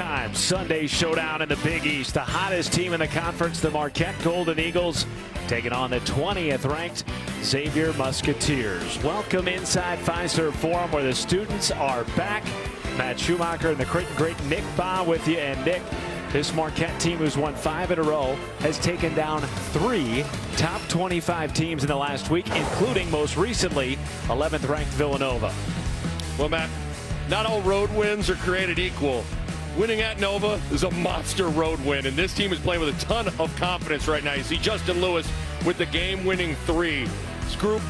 time Sunday showdown in the Big East. The hottest team in the conference, the Marquette Golden Eagles, taking on the 20th ranked Xavier Musketeers. Welcome inside Fiserv Forum, where the students are back. Matt Schumacher and the great Nick Baugh with you. And Nick, this Marquette team, who's won 5 in a row, has taken down 3 top 25 teams in the last week, including most recently 11th ranked Villanova. Well, Matt, not all road wins are created equal. Winning at Nova is a monster road win, and this team is playing with a ton of confidence right now. You see Justin Lewis with the game-winning 3. This group,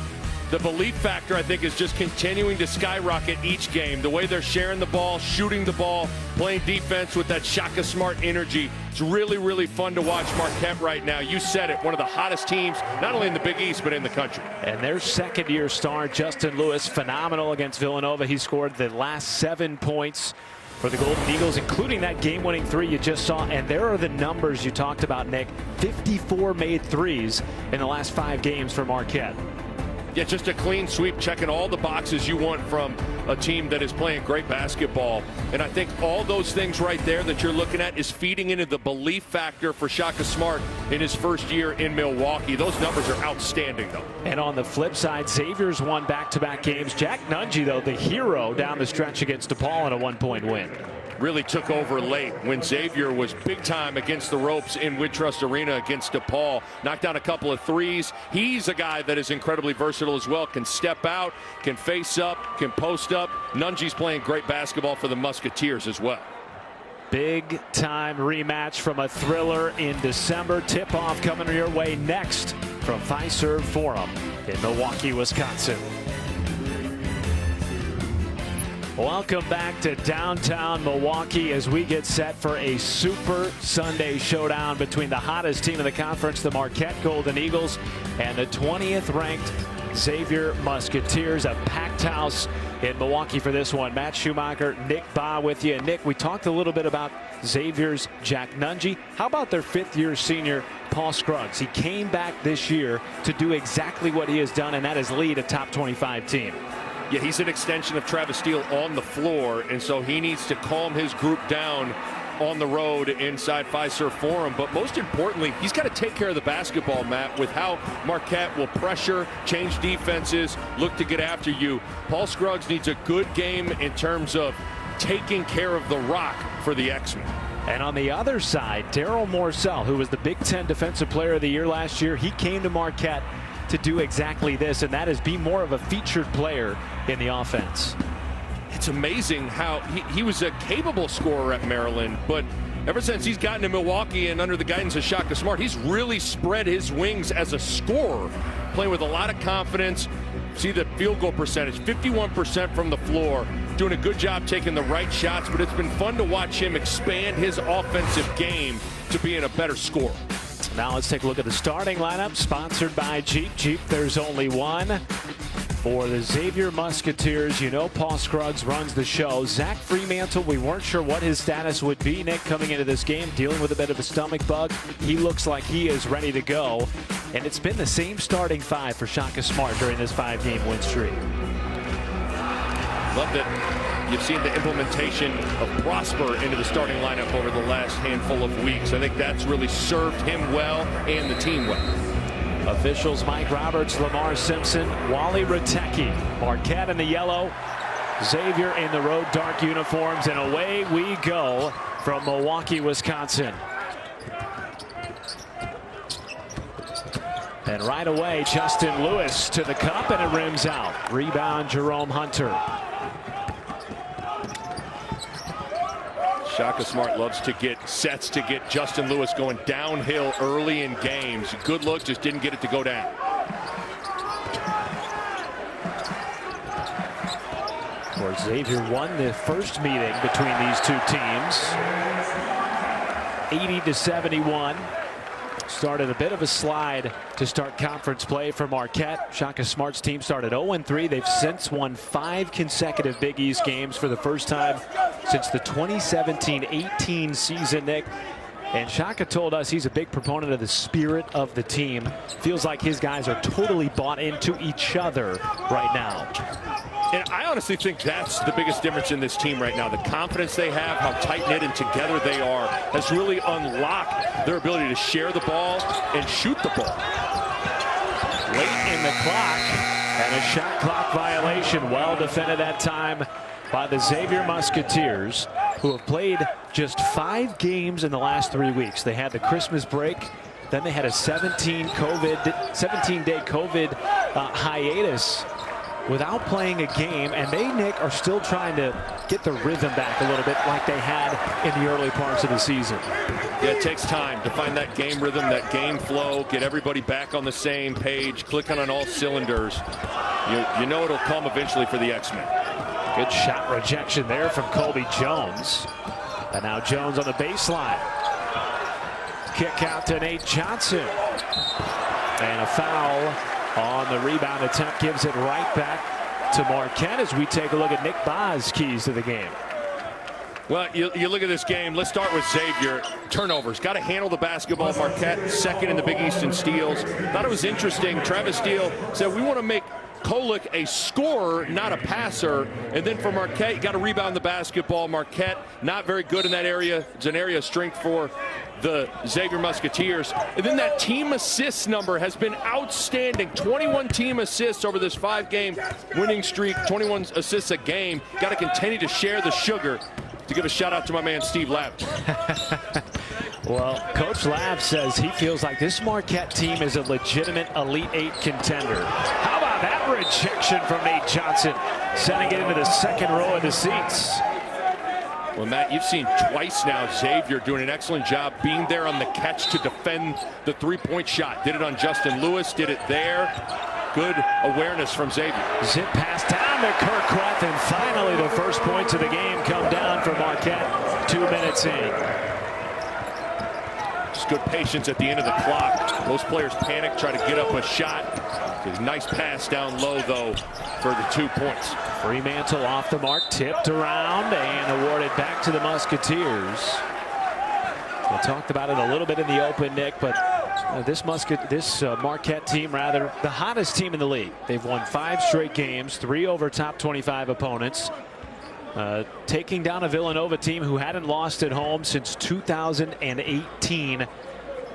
the belief factor, I think, is just continuing to skyrocket each game. The way they're sharing the ball, shooting the ball, playing defense with that Shaka Smart energy. It's really, really fun to watch Marquette right now. You said it, one of the hottest teams, not only in the Big East, but in the country. And their second-year star, Justin Lewis, phenomenal against Villanova. He scored the last 7 points for the Golden Eagles, including that game-winning 3 you just saw. And there are the numbers you talked about, Nick. 54 made threes in the last 5 games for Marquette. Yeah, just a clean sweep, checking all the boxes you want from a team that is playing great basketball. And I think all those things right there that you're looking at is feeding into the belief factor for Shaka Smart in his first year in Milwaukee. Those numbers are outstanding, though. And on the flip side, Xavier's won back-to-back games. Jack Nungy, though, the hero down the stretch against DePaul in a 1-point win. Really took over late when Xavier was big time against the ropes in Wintrust Arena against DePaul. Knocked down a couple of threes. He's a guy that is incredibly versatile as well. Can step out, can face up, can post up. Nungy's playing great basketball for the Musketeers as well. Big time rematch from a thriller in December. Tip-off coming your way next from Fiserv Forum in Milwaukee, Wisconsin. Welcome back to downtown Milwaukee as we get set for a Super Sunday showdown between the hottest team in the conference, the Marquette Golden Eagles, and the 20th ranked Xavier Musketeers. A packed house in Milwaukee for this one. Matt Schumacher, Nick Baugh with you. And Nick, we talked a little bit about Xavier's Jack Nungy. How about their 5th-year senior, Paul Scruggs? He came back this year to do exactly what he has done, and that is lead a top 25 team. Yeah, he's an extension of Travis Steele on the floor, and so he needs to calm his group down on the road inside Fiserv Forum. But most importantly, he's got to take care of the basketball, Matt, with how Marquette will pressure, change defenses, look to get after you. Paul Scruggs needs a good game in terms of taking care of the rock for the X-Men. And on the other side, Daryl Morcell, who was the Big Ten Defensive Player of the Year last year, he came to Marquette to do exactly this, and that is be more of a featured player in the offense. It's amazing how he was a capable scorer at Maryland, but ever since he's gotten to Milwaukee and under the guidance of Shaka Smart, he's really spread his wings as a scorer, playing with a lot of confidence. See the field goal percentage, 51% from the floor, doing a good job taking the right shots, but it's been fun to watch him expand his offensive game to being a better scorer. Now let's take a look at the starting lineup, sponsored by Jeep. Jeep, there's only one. For the Xavier Musketeers, you know Paul Scruggs runs the show. Zach Fremantle, we weren't sure what his status would be, Nick, coming into this game, dealing with a bit of a stomach bug. He looks like he is ready to go. And it's been the same starting 5 for Shaka Smart during this 5-game win streak. Love that you've seen the implementation of Prosper into the starting lineup over the last handful of weeks. I think that's really served him well and the team well. Officials Mike Roberts, Lamar Simpson, Wally Ratecki. Marquette in the yellow, Xavier in the road dark uniforms, and away we go from Milwaukee, Wisconsin. And right away, Justin Lewis to the cup, and it rims out. Rebound, Jerome Hunter. Shaka Smart loves to get sets to get Justin Lewis going downhill early in games. Good look, just didn't get it to go down. Where Xavier won the first meeting between these two teams, 80-71. Started a bit of a slide to start conference play for Marquette. Shaka Smart's team started 0-3. They've since won 5 consecutive Big East games for the first time since the 2017-18 season, Nick. And Shaka told us he's a big proponent of the spirit of the team. Feels like his guys are totally bought into each other right now. And I honestly think that's the biggest difference in this team right now. The confidence they have, how tight-knit and together they are, has really unlocked their ability to share the ball and shoot the ball. Late in the clock, and a shot clock violation. Well defended that time by the Xavier Musketeers, who have played just 5 games in the last 3 weeks. They had the Christmas break, then they had a 17-day COVID hiatus without playing a game, and they, Nick, are still trying to get the rhythm back a little bit like they had in the early parts of the season. Yeah, it takes time to find that game rhythm, that game flow, get everybody back on the same page, clicking on all cylinders. You know it'll come eventually for the X-Men. Good shot rejection there from Colby Jones. And now Jones on the baseline. Kick out to Nate Johnson. And a foul on the rebound attempt gives it right back to Marquette as we take a look at Nick Ba's keys to the game. Well, you look at this game. Let's start with Xavier. Turnovers. Got to handle the basketball. Marquette second in the Big East in steals. Thought it was interesting. Travis Steele said we want to make Kolek a scorer, not a passer. And then for Marquette, you got to rebound the basketball. Marquette not very good in that area. It's an area of strength for the Xavier Musketeers. And then that team assists number has been outstanding. 21 team assists over this 5-game winning streak. 21 assists a game. Got to continue to share the sugar. To give a shout out to my man Steve Lapp. Well, Coach Lapp says he feels like this Marquette team is a legitimate Elite 8 contender. How about that rejection from Nate Johnson, sending it into the second row of the seats? Well, Matt, you've seen twice now Xavier doing an excellent job being there on the catch to defend the 3-point shot. Did it on Justin Lewis, did it there. Good awareness from Xavier. Zip pass down to Kirkworth, and finally the first points of the game come down for Marquette 2 minutes in. Just good patience at the end of the clock. Most players panic, try to get up a shot. Nice pass down low, though, for the 2 points. Fremantle off the mark, tipped around and awarded back to the Musketeers. We talked about it a little bit in the open, Nick, but this Marquette team, rather, the hottest team in the league. They've won 5 straight games, 3 over top 25 opponents, taking down a Villanova team who hadn't lost at home since 2018.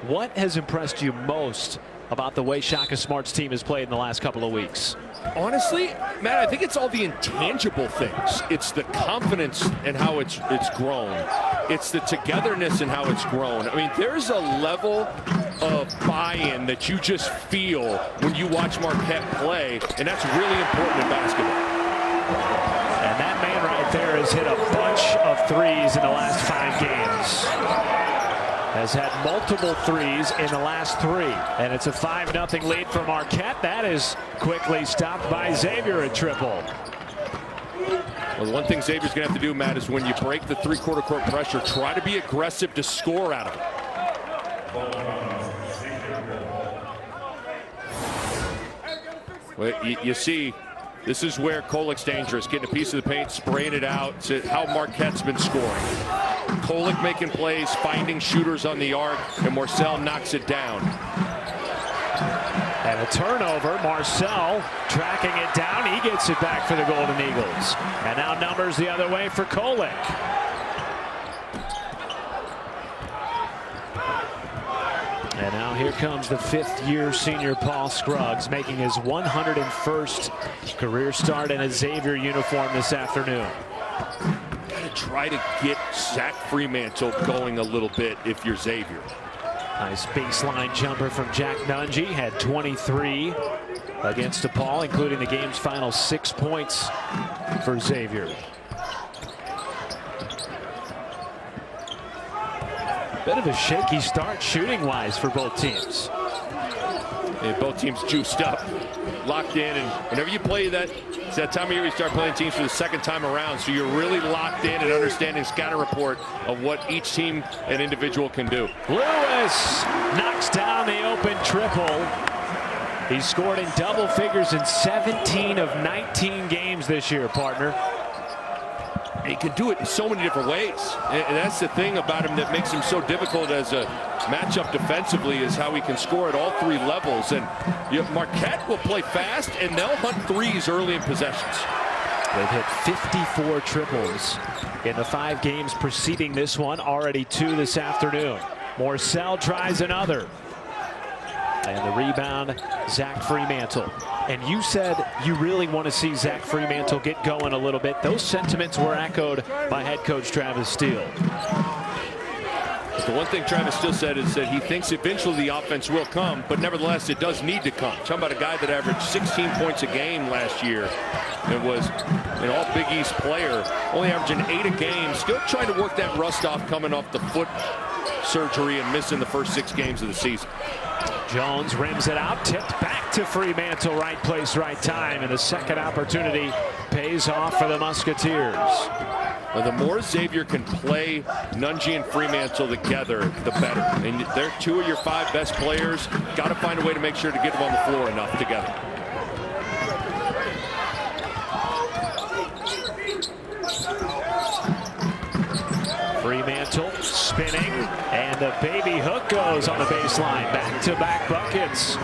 What has impressed you most about the way Shaka Smart's team has played in the last couple of weeks? Honestly, Matt, I think it's all the intangible things. It's the confidence and how it's grown. It's the togetherness and how it's grown. I mean, there's a level of buy-in that you just feel when you watch Marquette play, and that's really important in basketball. And that man right there has hit a bunch of threes in the last 5 games. Has had multiple threes in the last 3. And it's a 5-0 lead for Marquette. That is quickly stopped by Xavier, a triple. Well, the one thing Xavier's going to have to do, Matt, is when you break the 3-quarter court pressure, try to be aggressive to score out of it. Well, you see, this is where Kolek's dangerous, getting a piece of the paint, spraying it out. To how Marquette's been scoring. Kolek making plays, finding shooters on the arc, and Marcel knocks it down. And a turnover. Marcel tracking it down. He gets it back for the Golden Eagles. And now numbers the other way for Kolek. And now here comes the 5th-year senior Paul Scruggs, making his 101st career start in a Xavier uniform this afternoon. Try to get Zach Fremantle going a little bit if you're Xavier. Nice baseline jumper from Jack Nungy. Had 23 against DePaul, including the game's final 6 points for Xavier. Bit of a shaky start shooting-wise for both teams. And both teams juiced up, locked in, and whenever you play that, it's that time of year you start playing teams for the 2nd time around, so you're really locked in and understanding scatter report of what each team and individual can do. Lewis knocks down the open triple. He scored in double figures in 17 of 19 games this year, partner. And he can do it in so many different ways. And that's the thing about him that makes him so difficult as a matchup defensively, is how he can score at all 3 levels. And Marquette will play fast, and they'll hunt threes early in possessions. They've hit 54 triples in the 5 games preceding this one. Already 2 this afternoon. Morcell tries another. And the rebound, Zach Freemantle. And you said you really want to see Zach Freemantle get going a little bit. Those sentiments were echoed by head coach Travis Steele. The one thing Travis Steele said is that he thinks eventually the offense will come, but nevertheless it does need to come. Talking about a guy that averaged 16 points a game last year and was an all Big East player, only averaging 8 a game, still trying to work that rust off coming off the foot surgery and missing the first 6 games of the season. Jones rims it out, tipped back to Freemantle, right place, right time, and the second opportunity pays off for the Musketeers. Well, the more Xavier can play Nunge and Freemantle together, the better. And they're 2 of your 5 best players. Got to find a way to make sure to get them on the floor enough together. Freemantle spinning, and the baby hook goes on the baseline. Back-to-back buckets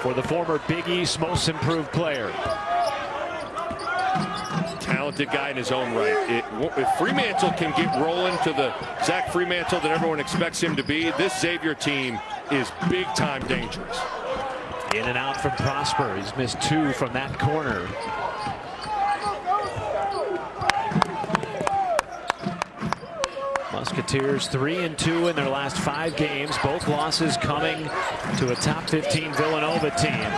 for the former Big East most improved player. Talented guy in his own right. If Freemantle can get rolling to the Zach Freemantle that everyone expects him to be, this Xavier team is big-time dangerous. In and out from Prosper. He's missed 2 from that corner. Musketeers 3-2 in their last 5 games. Both losses coming to a top 15 Villanova team.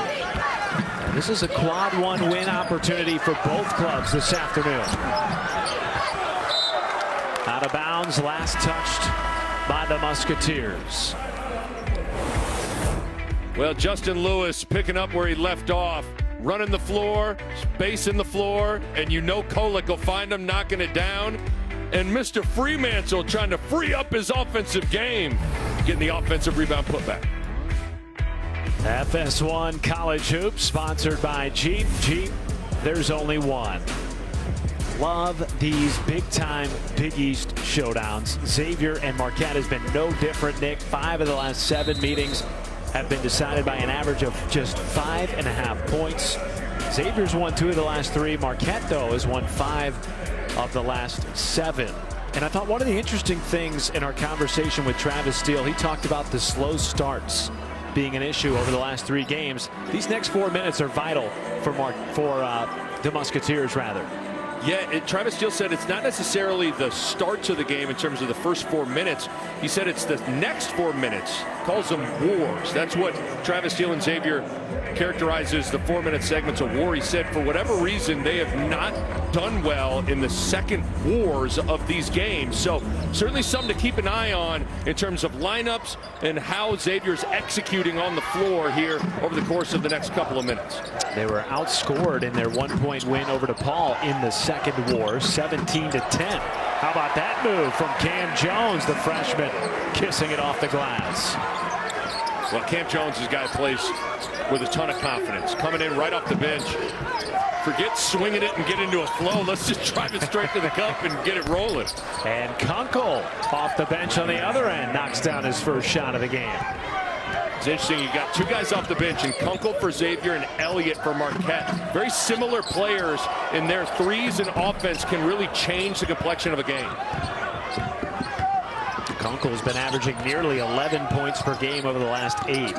This is a quad 1 win opportunity for both clubs this afternoon. Out of bounds, last touched by the Musketeers. Well, Justin Lewis picking up where he left off, running the floor, spacing the floor, and you know Kolek will find him knocking it down. And Mr. Freemantle trying to free up his offensive game, getting the offensive rebound putback. FS1 College Hoops, sponsored by Jeep. Jeep, there's only one. Love these big-time Big East showdowns. Xavier and Marquette has been no different, Nick. 5 of the last 7 meetings have been decided by an average of just 5.5 points. Xavier's won 2 of the last 3. Marquette, though, has won 5 of the last 7. And I thought one of the interesting things in our conversation with Travis Steele, he talked about the slow starts being an issue over the last 3 games. These next 4 minutes are vital for the Musketeers, rather. Yeah, Travis Steele said it's not necessarily the starts of the game in terms of the first 4 minutes. He said it's the next 4 minutes. Calls them wars. That's what Travis Steele and Xavier characterizes the 4-minute segments of war. He said for whatever reason they have not done well in the second wars of these games. So certainly something to keep an eye on in terms of lineups and how Xavier's executing on the floor here over the course of the next couple of minutes. They were outscored in their 1-point win over DePaul in the second war, 17-10. How about that move from Cam Jones, the freshman, kissing it off the glass. Well, Cam Jones is a guy who plays with a ton of confidence. Coming in right off the bench. Forget swinging it and get into a flow. Let's just drive it straight to the cup and get it rolling. And Kunkel off the bench on the other end knocks down his first shot of the game. It's interesting, you got 2 guys off the bench, and Kunkel for Xavier and Elliott for Marquette. Very similar players in their threes and offense can really change the complexion of a game. Kunkel's been averaging nearly 11 points per game over the last 8.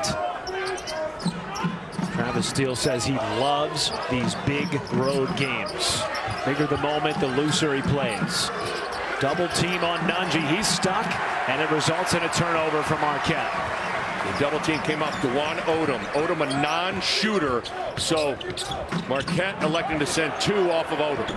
Travis Steele says he loves these big road games. Bigger the moment, the looser he plays. Double team on Nunge. He's stuck, and it results in a turnover for Marquette. The double team came off Dewan Odom. Odom a non-shooter, so Marquette electing to send 2 off of Odom.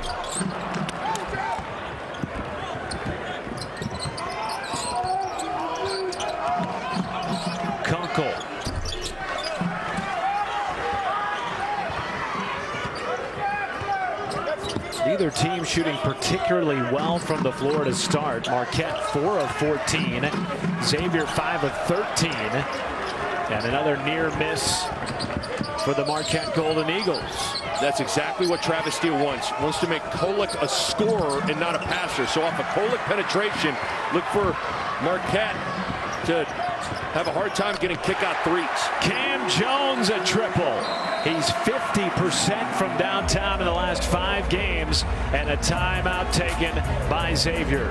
Neither team shooting particularly well from the floor to start. Marquette 4 of 14. Xavier 5 of 13. And another near miss for the Marquette Golden Eagles. That's exactly what Travis Steele wants. Wants to make Kolek a scorer and not a passer. So off a Kolek penetration, look for Marquette to have a hard time getting kick-out threes. Cam Jones a triple. He's 50% from downtown in the last 5 games, and a timeout taken by Xavier.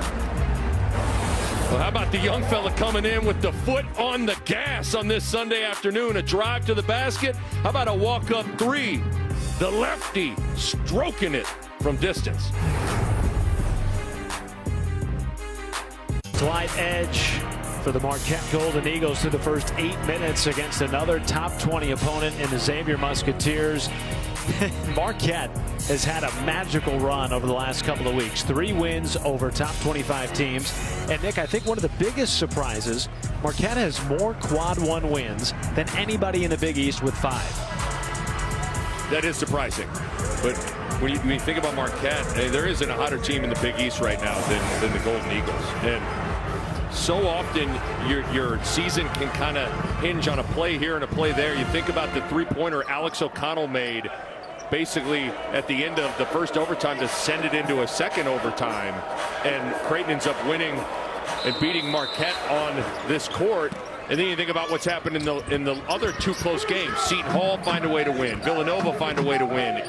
Well, how about the young fella coming in with the foot on the gas on this Sunday afternoon? A drive to the basket. How about a walk-up 3? The lefty stroking it from distance. Slight edge for the Marquette Golden Eagles through the first 8 minutes against another top 20 opponent in the Xavier Musketeers. Marquette has had a magical run over the last couple of weeks. 3 wins over top 25 teams. And Nick, I think one of the biggest surprises, Marquette has more quad 1 wins than anybody in the Big East with 5. That is surprising. But when you think about Marquette, there isn't a hotter team in the Big East right now than the Golden Eagles. And so often your season can kind of hinge on a play here and a play there. You think about the 3-pointer Alex O'Connell made basically at the end of the first overtime to send it into a second overtime, and Creighton ends up winning and beating Marquette on this court. And then you think about what's happened in the other 2 close games. Seton Hall find a way to win. Villanova find a way to win.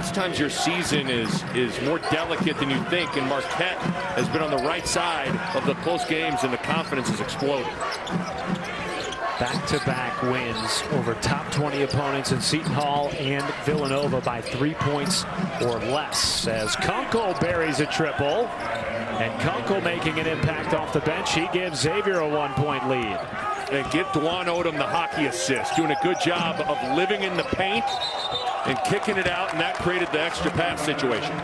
Sometimes your season is more delicate than you think, and Marquette has been on the right side of the close games, and the confidence has exploded. Back-to-back wins over top 20 opponents in Seton Hall and Villanova by 3 points or less, as Kunkel buries a triple, and Kunkel making an impact off the bench. He gives Xavier a 1-point lead. And give Dwan Odom the hockey assist, doing a good job of living in the paint and kicking it out, and that created the extra pass situation.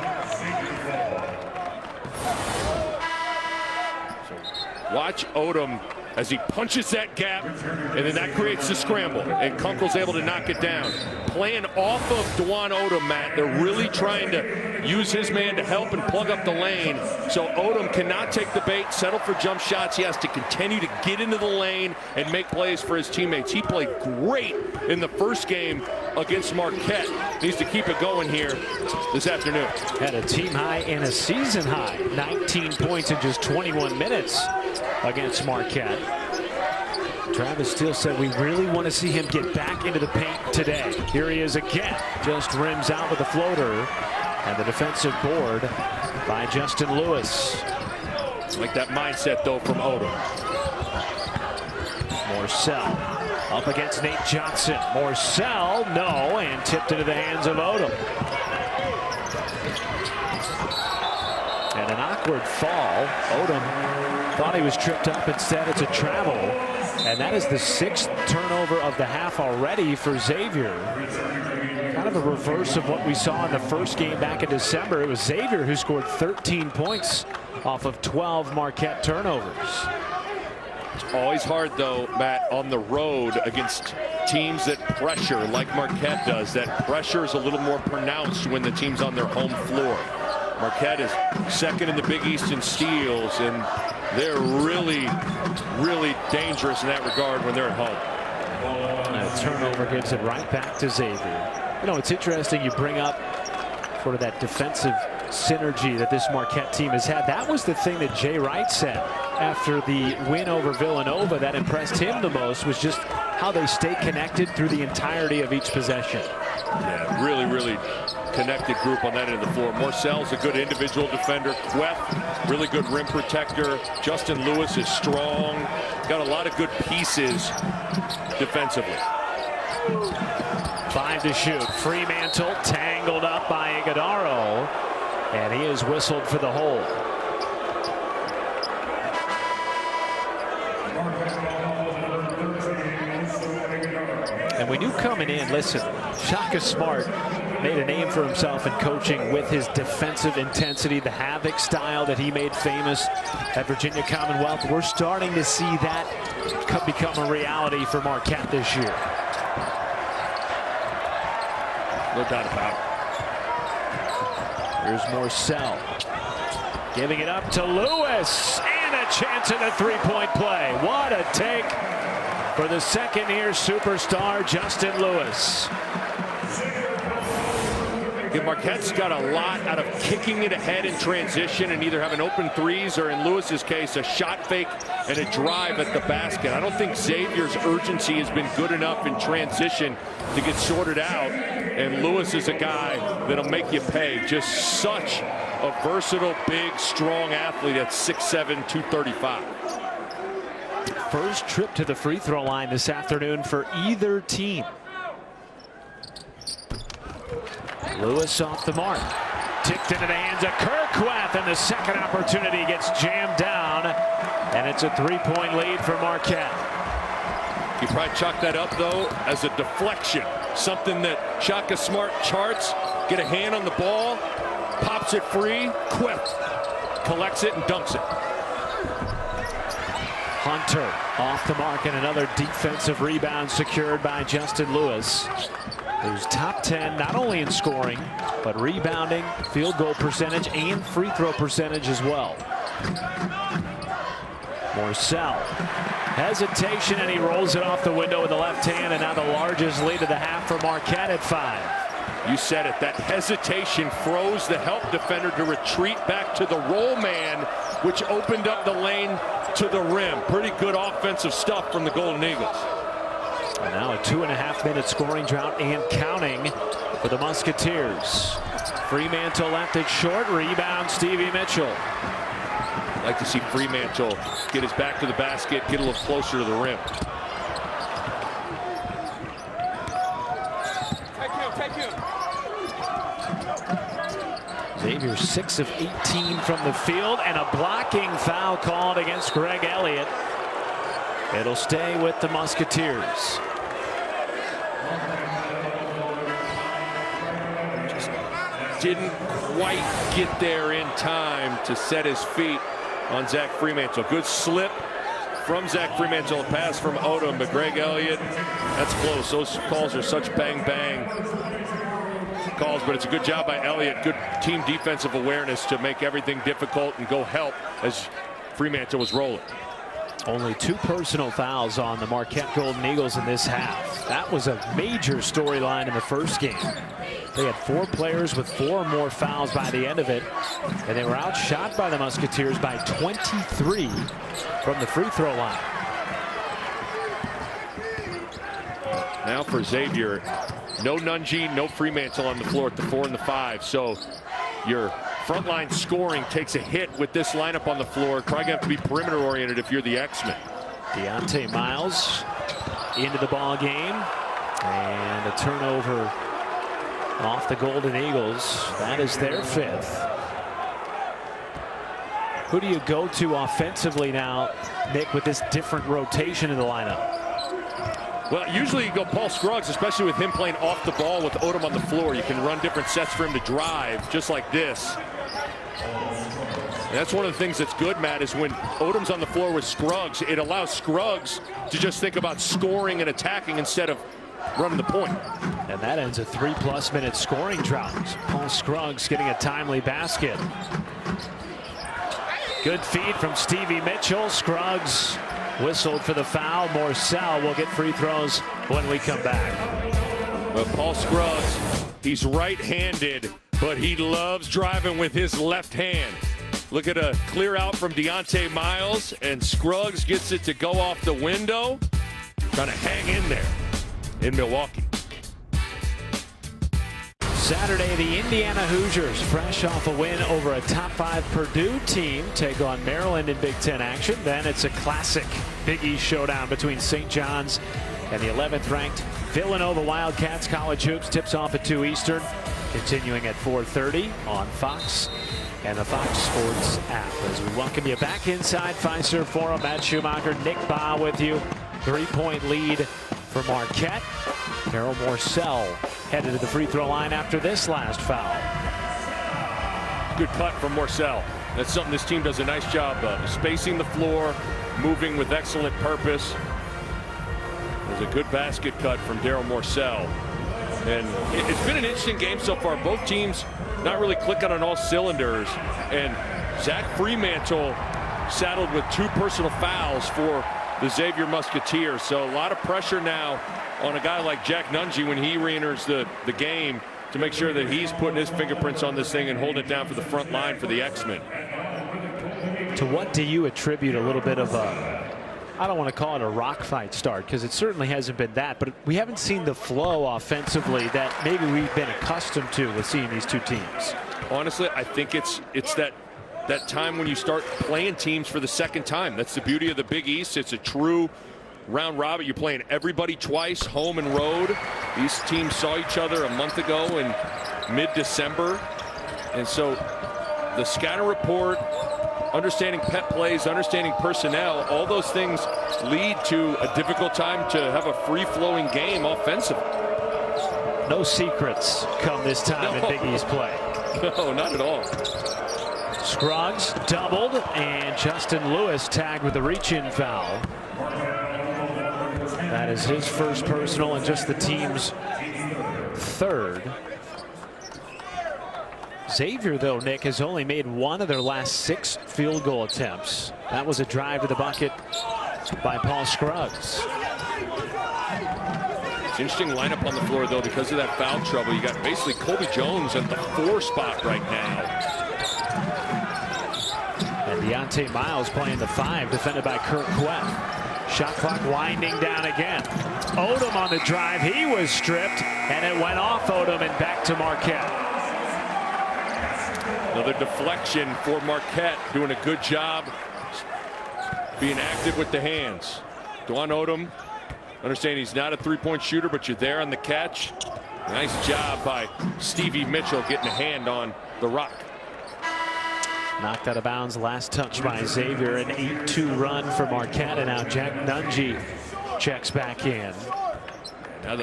So watch Odom as he punches that gap, and then that creates the scramble, and Kunkel's able to knock it down. Playing off of Dwan Odom, Matt, they're really trying to use his man to help and plug up the lane, so Odom cannot take the bait, settle for jump shots. He has to continue to get into the lane and make plays for his teammates. He played great in the first game against Marquette. Needs to keep it going here this afternoon. Had a team high and a season high. 19 points in just 21 minutes against Marquette. Travis Steele said we really want to see him get back into the paint today. Here he is again. Just rims out with a floater, and the defensive board by Justin Lewis. Like that mindset, though, from Odom. Morcell up against Nate Johnson. Morcell, no, and tipped into the hands of Odom. And an awkward fall. Odom thought he was tripped up. Instead, it's a travel. And that is the 6th turnover of the half already for Xavier. Kind of a reverse of what we saw in the first game back in December. It was Xavier who scored 13 points off of 12 Marquette turnovers. It's always hard, though, Matt, on the road against teams that pressure like Marquette does. That pressure is a little more pronounced when the team's on their home floor. Marquette is 2nd in the Big East in steals, and they're really, really dangerous in that regard when they're at home. And a turnover gives it right back to Xavier. You know, it's interesting you bring up sort of that defensive synergy that this Marquette team has had. That was the thing that Jay Wright said after the win over Villanova that impressed him the most, was just how they stay connected through the entirety of each possession. Yeah, really, really connected group on that end of the floor. Morcell's a good individual defender. Queth, really good rim protector. Justin Lewis is strong. Got a lot of good pieces defensively. 5 to shoot. Fremantle tangled up by Iguodaro, and he is whistled for the hold. And we knew coming in, listen, Shaka Smart made a name for himself in coaching with his defensive intensity, the havoc style that he made famous at Virginia Commonwealth. We're starting to see that become a reality for Marquette this year. No doubt about it. Here's Morcell giving it up to Lewis, and a chance at a 3-point play. What a take for the second-year superstar Justin Lewis. Marquette's got a lot out of kicking it ahead in transition and either having open threes or, in Lewis's case, a shot fake and a drive at the basket. I don't think Xavier's urgency has been good enough in transition to get sorted out. And Lewis is a guy that'll make you pay. Just such a versatile, big, strong athlete at 6'7", 235. First trip to the free throw line this afternoon for either team. Lewis off the mark. Tipped into the hands of Kirkwath, and the second opportunity gets jammed down, and it's a three-point lead for Marquette. You probably chalk that up, though, as a deflection. Something that Shaka Smart charts, get a hand on the ball, pops it free, quick, collects it and dunks it. Hunter off the mark, and another defensive rebound secured by Justin Lewis, who's top 10 not only in scoring, but rebounding, field goal percentage, and free throw percentage as well. Morsell, hesitation, and he rolls it off the window with the left hand, and now the largest lead of the half for Marquette at 5. You said it, that hesitation froze the help defender to retreat back to the roll man, which opened up the lane to the rim. Pretty good offensive stuff from the Golden Eagles. And now a 2.5-minute scoring drought and counting for the Musketeers. Fremantle left it short. Rebound, Stevie Mitchell. I'd like to see Fremantle get his back to the basket, get a little closer to the rim. Xavier 6 of 18 from the field, and a blocking foul called against Greg Elliott. It'll stay with the Musketeers. Just didn't quite get there in time to set his feet on Zach Fremantle. Good slip from Zach Fremantle, a pass from Odom, but Greg Elliott, that's close. Those calls are such bang-bang calls, but it's a good job by Elliott. Good team defensive awareness to make everything difficult and go help as Fremantle was rolling. Only 2 personal fouls on the Marquette Golden Eagles in this half. That was a major storyline in the first game. They had 4 players with 4 or more fouls by the end of it, and they were outshot by the Musketeers by 23 from the free throw line. Now for Xavier, no Nunji, no Fremantle on the floor at the 4 and the 5. So your frontline scoring takes a hit with this lineup on the floor. Probably gonna have to be perimeter oriented if you're the X-Men. Deontay Miles into the ball game, and a turnover off the Golden Eagles. That is their 5th. Who do you go to offensively now, Nick, with this different rotation in the lineup? Well, usually you go Paul Scruggs, especially with him playing off the ball with Odom on the floor. You can run different sets for him to drive, just like this. And that's one of the things that's good, Matt, is when Odom's on the floor with Scruggs, it allows Scruggs to just think about scoring and attacking instead of running the point. And that ends a 3+ minute scoring drought. Paul Scruggs getting a timely basket. Good feed from Stevie Mitchell. Scruggs whistled for the foul. Morsell will get free throws when we come back. Well, Paul Scruggs, he's right-handed, but he loves driving with his left hand. Look at a clear out from Deontay Miles, and Scruggs gets it to go off the window. Trying to hang in there in Milwaukee. Saturday, the Indiana Hoosiers, fresh off a win over a top 5 Purdue team, take on Maryland in Big Ten action. Then it's a classic Big East showdown between St. John's and the 11th ranked Villanova Wildcats. College hoops tips off at 2 Eastern, continuing at 4:30 on Fox and the Fox Sports app. As we welcome you back inside Fiserv Forum, Matt Schumacher, Nick Baugh with you. 3-point lead for Marquette. Darryl Morsell headed to the free throw line after this last foul. Good cut from Morsell. That's something this team does a nice job of. Spacing the floor, moving with excellent purpose. There's a good basket cut from Darryl Morsell. And it's been an interesting game so far. Both teams not really clicking on all cylinders. And Zach Fremantle saddled with 2 personal fouls for the Xavier Musketeers. So a lot of pressure now on a guy like Jack Nunji when he re-enters the game. to make sure that he's putting his fingerprints on this thing and holding it down for the front line for the X-Men. To what do you attribute a little bit of a, I don't want to call it a rock fight start, because it certainly hasn't been that, but we haven't seen the flow offensively that maybe we've been accustomed to with seeing these two teams? Honestly, I think it's that time when you start playing teams for the second time. That's the beauty of the Big East. It's a true round robin. You're playing everybody twice, home and road. These teams saw each other a month ago in mid-December. And so the scatter report, understanding pet plays, understanding personnel, all those things lead to a difficult time to have a free-flowing game offensively. No secrets come this time in Big East play. No, not at all. Scruggs doubled, and Justin Lewis tagged with a reach-in foul. That is his first personal and just the team's third. Xavier, though, Nick, has only made one of their last 6 field goal attempts. That was a drive to the bucket by Paul Scruggs. It's an interesting lineup on the floor, though, because of that foul trouble. You got basically Colby Jones at the 4 spot right now. And Deontay Miles playing the 5, defended by Kurt Queth. Shot clock winding down again. Odom on the drive. He was stripped, and it went off Odom and back to Marquette. Another deflection for Marquette, doing a good job being active with the hands. Dwan Odom, understand he's not a three-point shooter, but you're there on the catch. Nice job by Stevie Mitchell getting a hand on the rock. Knocked out of bounds, last touch by Xavier. An 8-2 run for Marquette, and now Jack Nunge checks back in. Now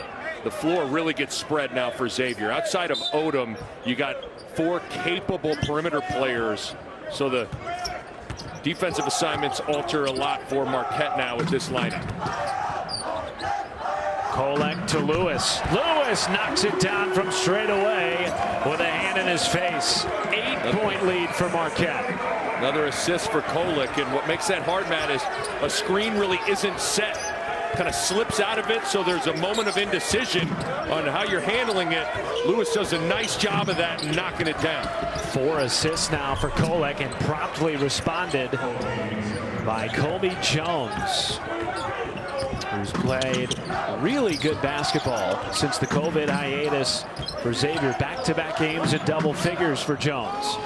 the floor really gets spread now for Xavier. Outside of Odom, you got 4 capable perimeter players. So the defensive assignments alter a lot for Marquette now with this lineup. Kolek to Lewis. Lewis knocks it down from straight away with a hand in his face. 8-point lead for Marquette. Another assist for Kolek, and what makes that hard, Matt, is a screen really isn't set. Kind of slips out of it, so there's a moment of indecision on how you're handling it. Lewis does a nice job of that, knocking it down. 4 assists now for Kolek, and promptly responded by Colby Jones, who's played really good basketball since the COVID hiatus for Xavier. Back-to-back games in double figures for Jones.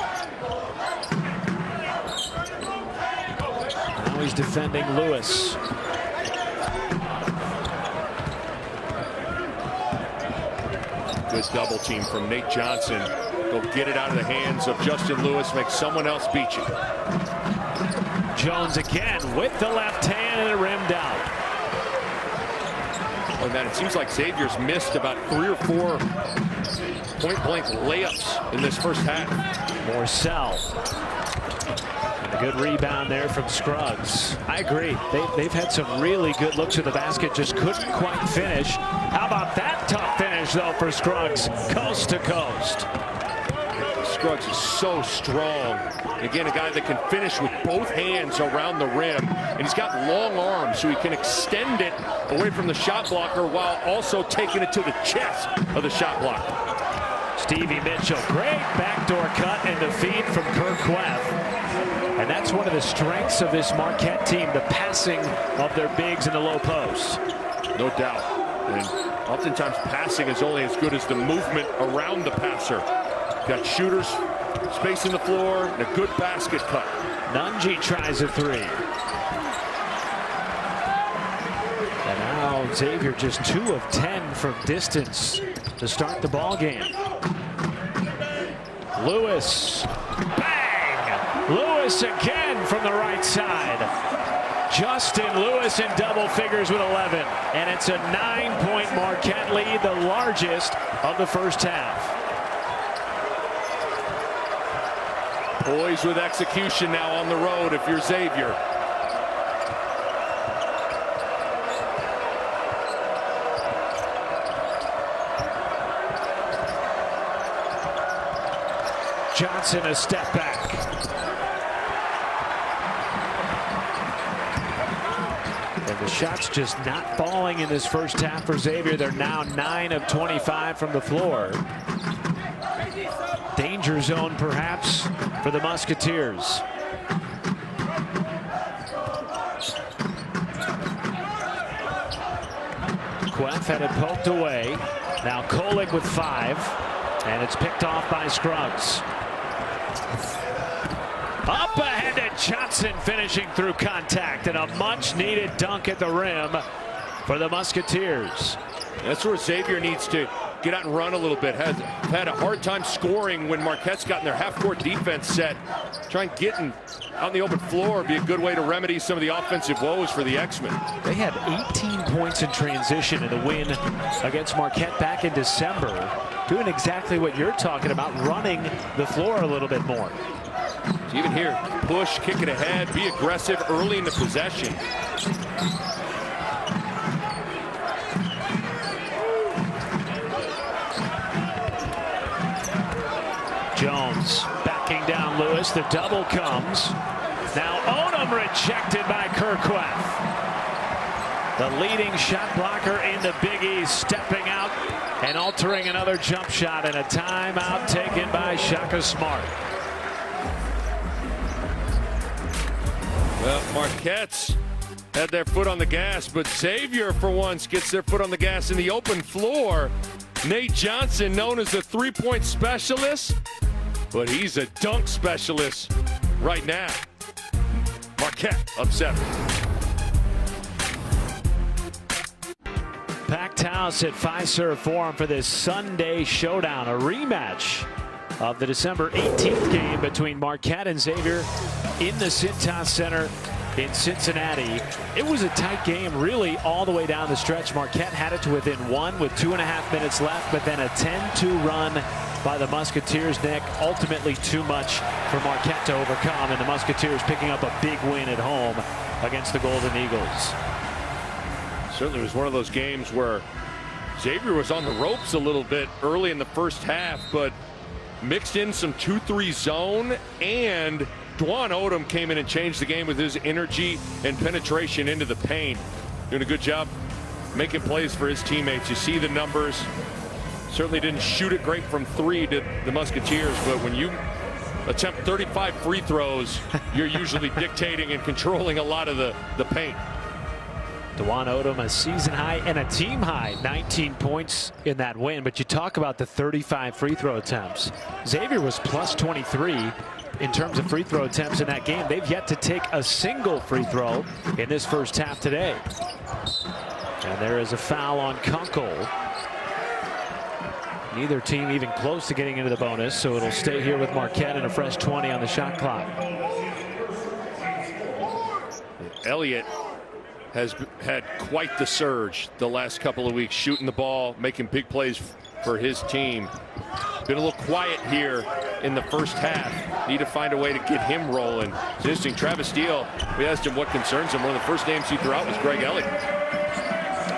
Now he's defending Lewis. Good double team from Nate Johnson. Go get it out of the hands of Justin Lewis, make someone else beat you. Jones again with the left hand, and it rimmed out. Oh, man, it seems like Xavier's missed about 3 or 4 point-blank layups in this first half. Morcell. And a good rebound there from Scruggs. I agree. They've had some really good looks at the basket, just couldn't quite finish. How about that tough finish, though, for Scruggs, coast to coast. Scruggs is so strong. Again, a guy that can finish with both hands around the rim, and he's got long arms, so he can extend it away from the shot blocker while also taking it to the chest of the shot blocker. Stevie Mitchell, great backdoor cut and the feed from Kurt Queth. And that's one of the strengths of this Marquette team, the passing of their bigs in the low post. No doubt. And oftentimes passing is only as good as the movement around the passer. Got shooters spacing the floor and a good basket cut. Nunge tries a 3. And now Xavier just 2 of 10 from distance to start the ball game. Lewis, bang! Lewis again from the right side. Justin Lewis in double figures with 11, and it's a 9-point Marquette lead, the largest of the first half. Poised with execution now on the road if you're Xavier. Johnson a step back. And the shots just not falling in this first half for Xavier. They're now 9 of 25 from the floor. danger zone, perhaps, for the Musketeers. Queff had it poked away. Now Kolek with 5, and it's picked off by Scruggs. Up ahead to Johnson, finishing through contact, and a much-needed dunk at the rim for the Musketeers. That's where Xavier needs to get out and run a little bit. Has had a hard time scoring when Marquette's gotten their half-court defense set. Trying getting out on the open floor would be a good way to remedy some of the offensive woes for the X-Men. They had 18 points in transition in the win against Marquette back in December, doing exactly what you're talking about, running the floor a little bit more. So even here, push, kick it ahead, be aggressive early in the possession. Jones backing down Lewis. The double comes. Now Odom rejected by Kerqueff. The leading shot blocker in the Big East stepping out and altering another jump shot, and a timeout taken by Shaka Smart. Well, Marquette's had their foot on the gas, but Xavier for once gets their foot on the gas in the open floor. Nate Johnson, known as the three-point specialist, but he's a dunk specialist right now. Marquette up 7. Packed house at Fiserv Forum for this Sunday showdown, a rematch of the December 18th game between Marquette and Xavier in the Cintas Center in Cincinnati. It was a tight game really all the way down the stretch. Marquette had it to within 1 with 2.5 minutes left, but then a 10-2 run by the Musketeers. Nick, ultimately too much for Marquette to overcome, and the Musketeers picking up a big win at home against the Golden Eagles. Certainly was one of those games where Xavier was on the ropes a little bit early in the first half, but mixed in some 2-3 zone, and Dwan Odom came in and changed the game with his energy and penetration into the paint. Doing a good job making plays for his teammates. You see the numbers. Certainly didn't shoot it great from 3 to the Musketeers, but when you attempt 35 free throws, you're usually dictating and controlling a lot of the paint. Dwan Odom, a season high and a team high 19 points in that win. But you talk about the 35 free throw attempts. Xavier was plus 23 in terms of free throw attempts in that game. They've yet to take a single free throw in this first half today. And there is a foul on Kunkel. Neither team even close to getting into the bonus, so it'll stay here with Marquette and a fresh 20 on the shot clock. Elliott has had quite the surge the last couple of weeks, shooting the ball, making big plays for his team. Been a little quiet here in the first half. Need to find a way to get him rolling. It's interesting, Travis Steele, we asked him what concerns him. One of the first names he threw out was Greg Elliott.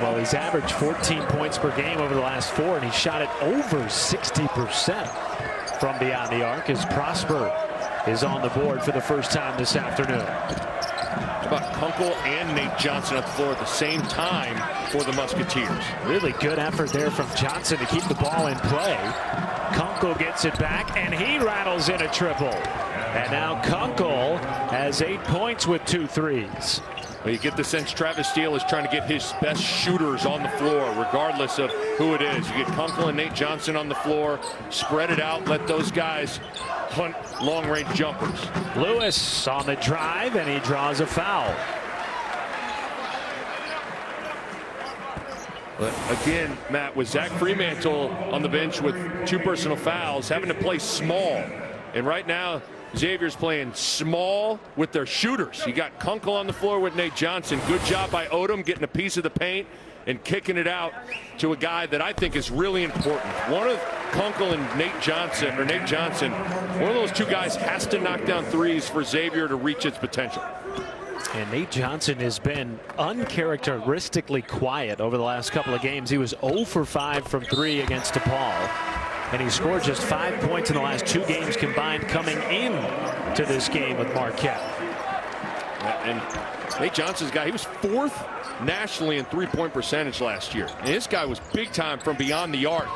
Well, he's averaged 14 points per game over the last 4, and he shot it over 60% from beyond the arc, as Prosper is on the board for the first time this afternoon. How about Kunkel and Nate Johnson at the floor at the same time for the Musketeers? Really good effort there from Johnson to keep the ball in play. Kunkel gets it back, and he rattles in a triple. And now Kunkel has 8 points with 2 threes. Well, you get the sense Travis Steele is trying to get his best shooters on the floor, regardless of who it is. You get Kunkel and Nate Johnson on the floor, spread it out, let those guys hunt long-range jumpers. Lewis on the drive, and he draws a foul. But again, Matt, with Zach Fremantle on the bench with 2 personal fouls, having to play small. And right now, Xavier's playing small with their shooters. You got Kunkel on the floor with Nate Johnson. Good job by Odom getting a piece of the paint and kicking it out to a guy that I think is really important. One of Kunkel and Nate Johnson, one of those 2 guys has to knock down threes for Xavier to reach its potential. And Nate Johnson has been uncharacteristically quiet over the last couple of games. He was 0 for 5 from 3 against DePaul. And he scored just 5 points in the last 2 games combined coming in to this game with Marquette. And Nate Johnson's guy, he was 4th nationally in 3-point percentage last year. And this guy was big time from beyond the arc.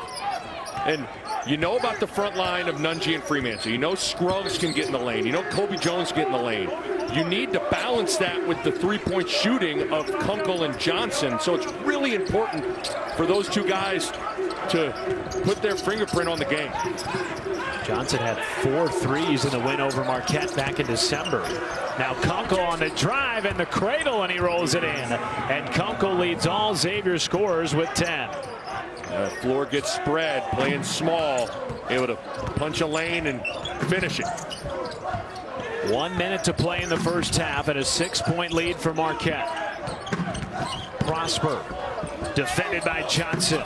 And You know about the front line of Nunge and Fremantle. You know Scruggs can get in the lane. You know Kobe Jones get in the lane. You need to balance that with the three-point shooting of Kunkel and Johnson. So it's really important for those two guys to put their fingerprint on the game. Johnson had 4 threes in the win over Marquette back in December. Now Kunkel on the drive and the cradle, and he rolls it in. And Kunkel leads all Xavier scorers with 10. Floor gets spread, playing small, able to punch a lane and finish it. 1 minute to play in the first half and a 6-point lead for Marquette. Prosper defended by Johnson.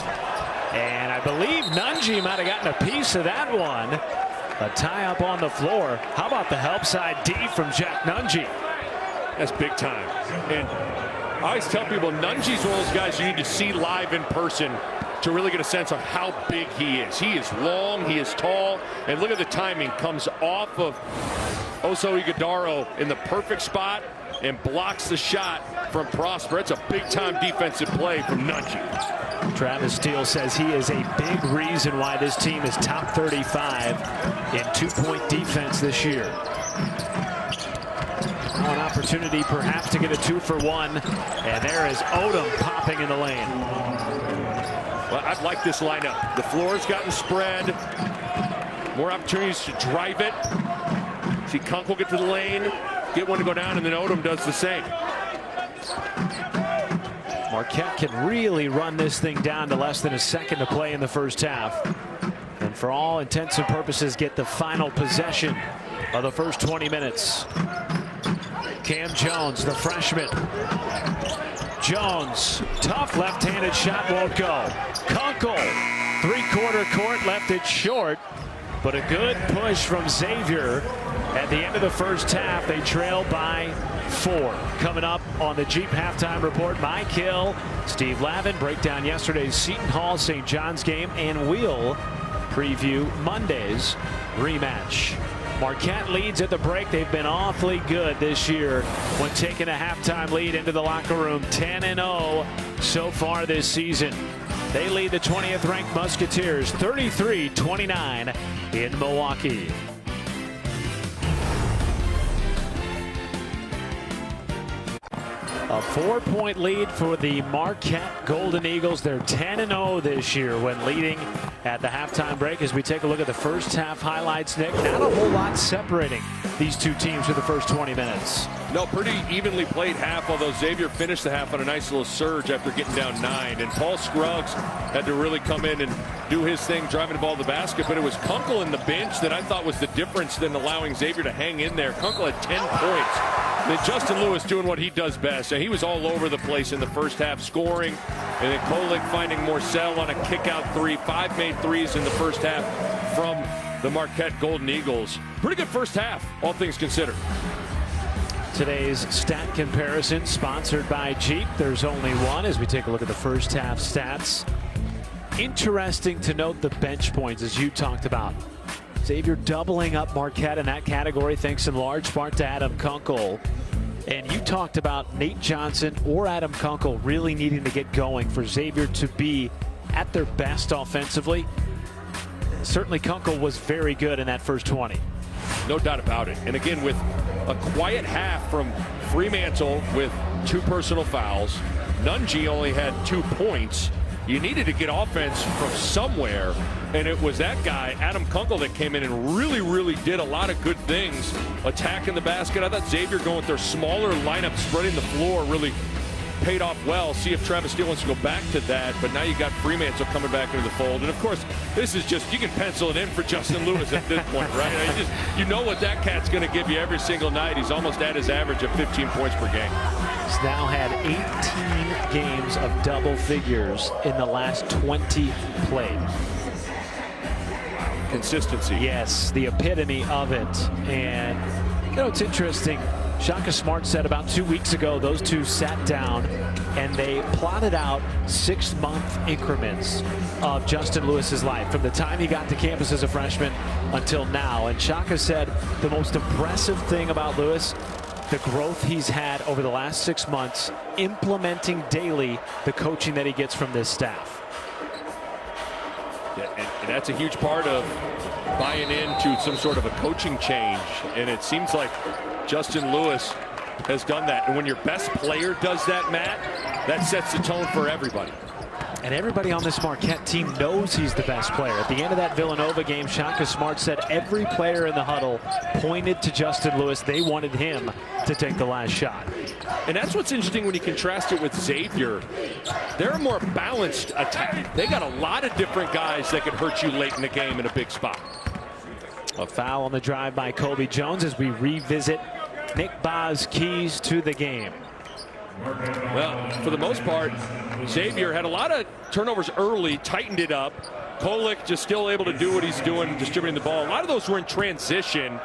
And I believe Nunge might have gotten a piece of that one. A tie up on the floor. How about the help side D from Jack Nunge? That's big time. And I always tell people Nunge's one of those guys you need to see live in person to really get a sense of how big he is. He is long, he is tall, and look at the timing. Comes off of Oso Ighodaro in the perfect spot and blocks the shot from Prosper. It's a big-time defensive play from Nunge. Travis Steele says he is a big reason why this team is top 35 in 2-point defense this year. Now an opportunity perhaps to get a 2-for-1, and there is Odom popping in the lane. Well, I'd like this lineup. The floor's gotten spread. More opportunities to drive it. See Kunkel get to the lane, get one to go down, and then Odom does the same. Marquette can really run this thing down to less than a second to play in the first half. And for all intents and purposes, get the final possession of the first 20 minutes. Cam Jones, the freshman. Jones, tough left-handed shot, won't go. Kunkel, three-quarter court, left it short. But a good push from Xavier. At the end of the first half, they trail by 4. Coming up on the Jeep halftime report, Mike Hill, Steve Lavin break down yesterday's Seton Hall St. John's game, and we'll preview Monday's rematch. Marquette leads at the break. They've been awfully good this year when taking a halftime lead into the locker room. 10-0 so far this season. They lead the 20th ranked Musketeers 33-29 in Milwaukee. A 4-point lead for the Marquette Golden Eagles. They're 10-0 this year when leading at the halftime break. As we take a look at the first half highlights, Nick, not a whole lot separating these two teams for the first 20 minutes. No, pretty evenly played half, although Xavier finished the half on a nice little surge after getting down 9. And Paul Scruggs had to really come in and do his thing, driving the ball to the basket. But it was Kunkel in the bench that I thought was the difference than allowing Xavier to hang in there. Kunkel had 10 points. Then Justin Lewis doing what he does best. And he was all over the place in the first half, scoring. And then Kolik finding Morcell on a kick-out 3. 5 made threes in the first half from the Marquette Golden Eagles. Pretty good first half, all things considered. Today's stat comparison sponsored by Jeep. There's only one as we take a look at the first half stats. Interesting to note the bench points, as you talked about. Xavier doubling up Marquette in that category thanks in large part to Adam Kunkel. And you talked about Nate Johnson or Adam Kunkel really needing to get going for Xavier to be at their best offensively. Certainly Kunkel was very good in that first 20. No doubt about it. And again, with a quiet half from Fremantle with 2 personal fouls, Nunge only had 2 points. You needed to get offense from somewhere, and it was that guy, Adam Kunkel, that came in and really did a lot of good things, attacking the basket. I thought Xavier going with their smaller lineup, spreading the floor, really paid off well. See if Travis Steele wants to go back to that, but now you got Fremantle coming back into the fold. And of course, this is just, you can pencil it in for Justin Lewis at this point, right? You know what that cat's going to give you every single night. He's almost at his average of 15 points per game. He's now had 18 games of double figures in the last 20 played. Consistency. Yes, the epitome of it. And you know, it's interesting. Shaka Smart said about 2 weeks ago those two sat down and they plotted out 6-month increments of Justin Lewis's life from the time he got to campus as a freshman until now. And Shaka said the most impressive thing about Lewis, the growth he's had over the last 6 months, implementing daily the coaching that he gets from this staff. Yeah, and that's a huge part of buying into some sort of a coaching change. And it seems like Justin Lewis has done that. And when your best player does that, Matt, that sets the tone for everybody. And everybody on this Marquette team knows he's the best player. At the end of that Villanova game, Shaka Smart said every player in the huddle pointed to Justin Lewis. They wanted him to take the last shot. And that's what's interesting when you contrast it with Xavier. They're a more balanced attack. They got a lot of different guys that could hurt you late in the game in a big spot. A foul on the drive by Colby Jones as we revisit Nick Ba's keys to the game. Well, for the most part, Xavier had a lot of turnovers early, tightened it up. Kolek just still able to do what he's doing, distributing the ball. A lot of those were in transition.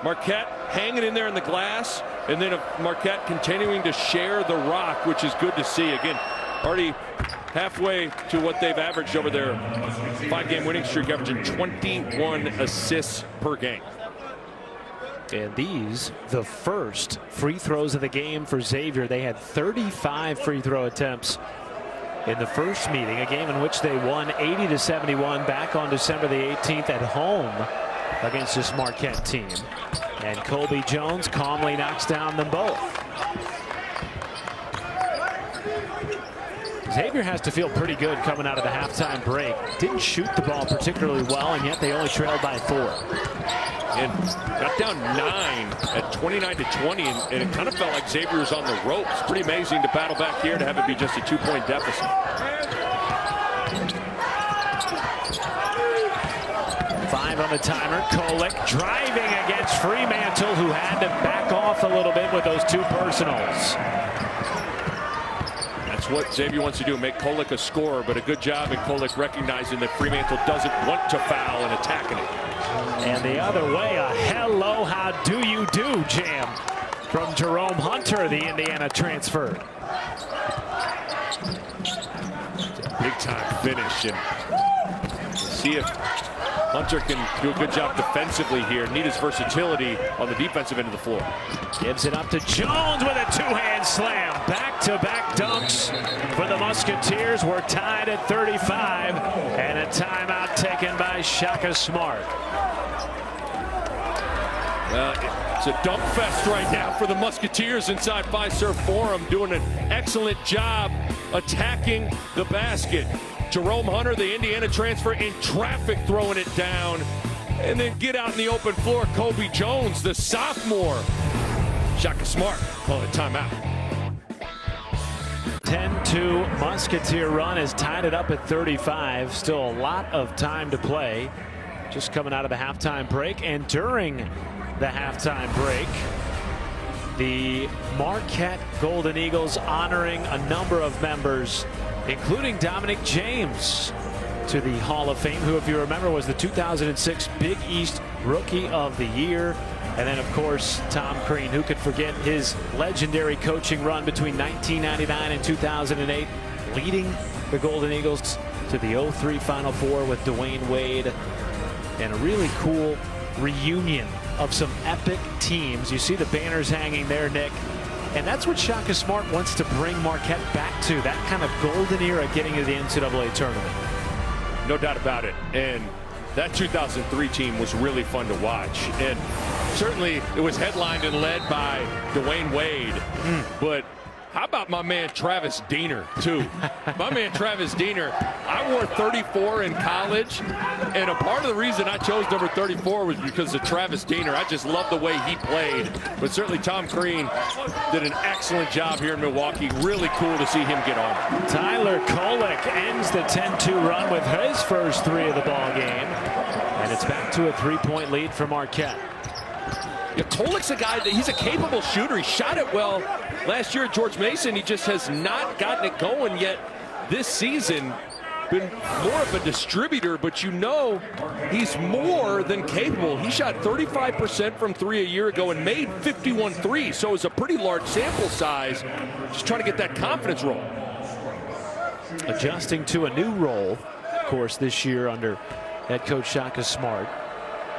Marquette hanging in there in the glass, and then Marquette continuing to share the rock, which is good to see. Again, already halfway to what they've averaged over their 5-game winning streak, averaging 21 assists per game. And these, the first free throws of the game for Xavier. They had 35 free throw attempts in the first meeting, a game in which they won 80-71 back on December the 18th at home against this Marquette team. And Colby Jones calmly knocks down them both. Xavier has to feel pretty good coming out of the halftime break. Didn't shoot the ball particularly well, and yet they only trailed by 4. And got down 9 at 29-20, and it kind of felt like Xavier was on the ropes. Pretty amazing to battle back here to have it be just a 2-point deficit. Five on the timer. Kolek driving against Fremantle, who had to back off a little bit with those 2 personals. That's what Xavier wants to do, make Kolek a scorer, but a good job in Kolek recognizing that Fremantle doesn't want to foul and attacking it. And the other way, a hello, how do you do jam from Jerome Hunter, the Indiana transfer. Big time finish, and see if Hunter can do a good job defensively here. Need his versatility on the defensive end of the floor. Gives it up to Jones with a 2-hand slam. Back-to-back dunks for the Musketeers. We're tied at 35, and a timeout taken by Shaka Smart. It's a dunk fest right now for the Musketeers inside Fiserv Forum, doing an excellent job attacking the basket. Jerome Hunter, the Indiana transfer, in traffic throwing it down. And then get out in the open floor, Colby Jones, the sophomore. Shaka Smart calling it timeout. 10-2 Musketeer run has tied it up at 35. Still a lot of time to play. Just coming out of the halftime break, and during the halftime break, the Marquette Golden Eagles honoring a number of members, including Dominic James, to the Hall of Fame, who, if you remember, was the 2006 Big East Rookie of the Year. And then, of course, Tom Crean. Who could forget his legendary coaching run between 1999 and 2008, leading the Golden Eagles to the 03 Final Four with Dwayne Wade. And a really cool reunion of some epic teams. You see the banners hanging there, Nick. And that's what Shaka Smart wants to bring Marquette back to, that kind of golden era getting to the NCAA tournament. No doubt about it. And that 2003 team was really fun to watch. And certainly it was headlined and led by Dwayne Wade. But how about my man Travis Diener, too? My man Travis Diener, I wore 34 in college, and a part of the reason I chose number 34 was because of Travis Diener. I just love the way he played. But certainly Tom Crean did an excellent job here in Milwaukee. Really cool to see him get on. Tyler Kolek ends the 10-2 run with his first 3 of the ball game. And it's back to a 3-point lead for Marquette. Yeah, Kolek's a guy that he's a capable shooter. He shot it well last year at George Mason. He just has not gotten it going yet this season. Been more of a distributor, but you know he's more than capable. He shot 35% from 3 a year ago and made 51 threes, so it's a pretty large sample size. Just trying to get that confidence roll. Adjusting to a new role, of course, this year under head coach Shaka Smart.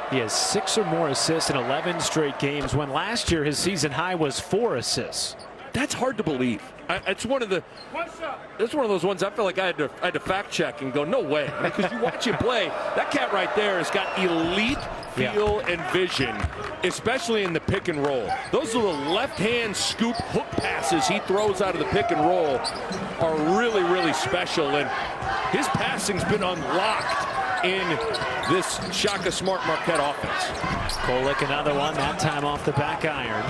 He has 6 or more assists in 11 straight games, when last year his season high was 4 assists. That's hard to believe. It's one of those ones I feel like I had to fact check and go, no way. Because you watch him play, that cat right there has got elite feel and vision, especially in the pick and roll. Those little left-hand scoop hook passes he throws out of the pick and roll are really, really special. And his passing's been unlocked in this Shaka Smart Marquette offense. Kolek another one, that time off the back iron.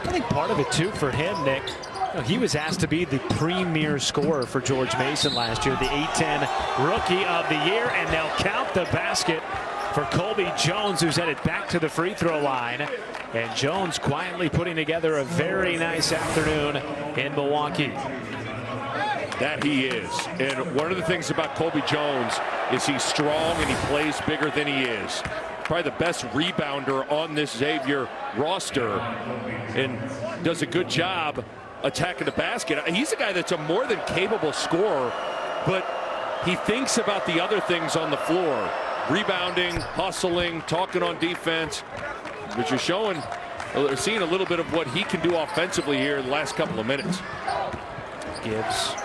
I think part of it too for him, Nick, he was asked to be the premier scorer for George Mason last year, the A-10 Rookie of the Year, and they'll count the basket for Colby Jones, who's headed back to the free throw line. And Jones quietly putting together a very nice afternoon in Milwaukee. That he is. And one of the things about Colby Jones is he's strong and he plays bigger than he is. Probably the best rebounder on this Xavier roster and does a good job attacking the basket. He's a guy that's a more than capable scorer, but he thinks about the other things on the floor. Rebounding, hustling, talking on defense. But you're seeing a little bit of what he can do offensively here in the last couple of minutes. Gives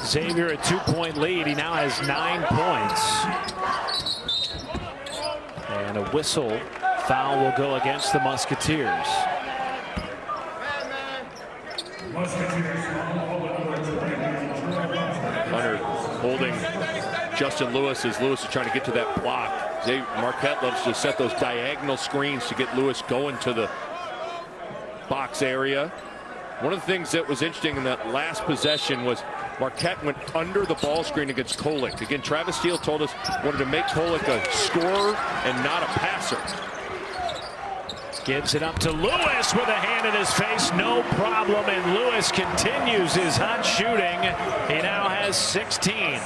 Xavier a 2-point lead. He now has 9 points. And a whistle. Foul will go against the Musketeers. Hunter holding Justin Lewis as Lewis is trying to get to that block. Marquette loves to set those diagonal screens to get Lewis going to the box area. One of the things that was interesting in that last possession was Marquette went under the ball screen against Kolek. Again, Travis Steele told us wanted to make Kolek a scorer and not a passer. Gives it up to Lewis with a hand in his face, no problem, and Lewis continues his hot shooting. He now has 16.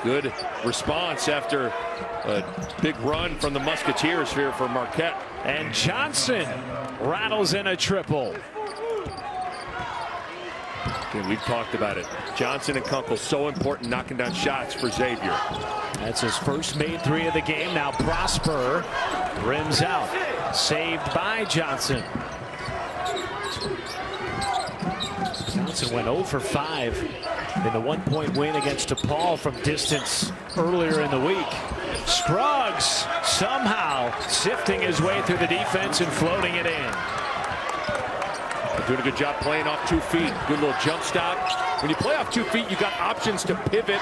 Good response after a big run from the Musketeers here for Marquette. And Johnson rattles in a triple. And we've talked about it. Johnson and Kunkel so important knocking down shots for Xavier. That's his first made three of the game. Now Prosper rims out. Saved by Johnson. Johnson went 0 for 5 in the 1-point win against DePaul from distance earlier in the week. Scruggs somehow sifting his way through the defense and floating it in. Doing a good job playing off 2 feet. Good little jump stop. When you play off 2 feet, you got options to pivot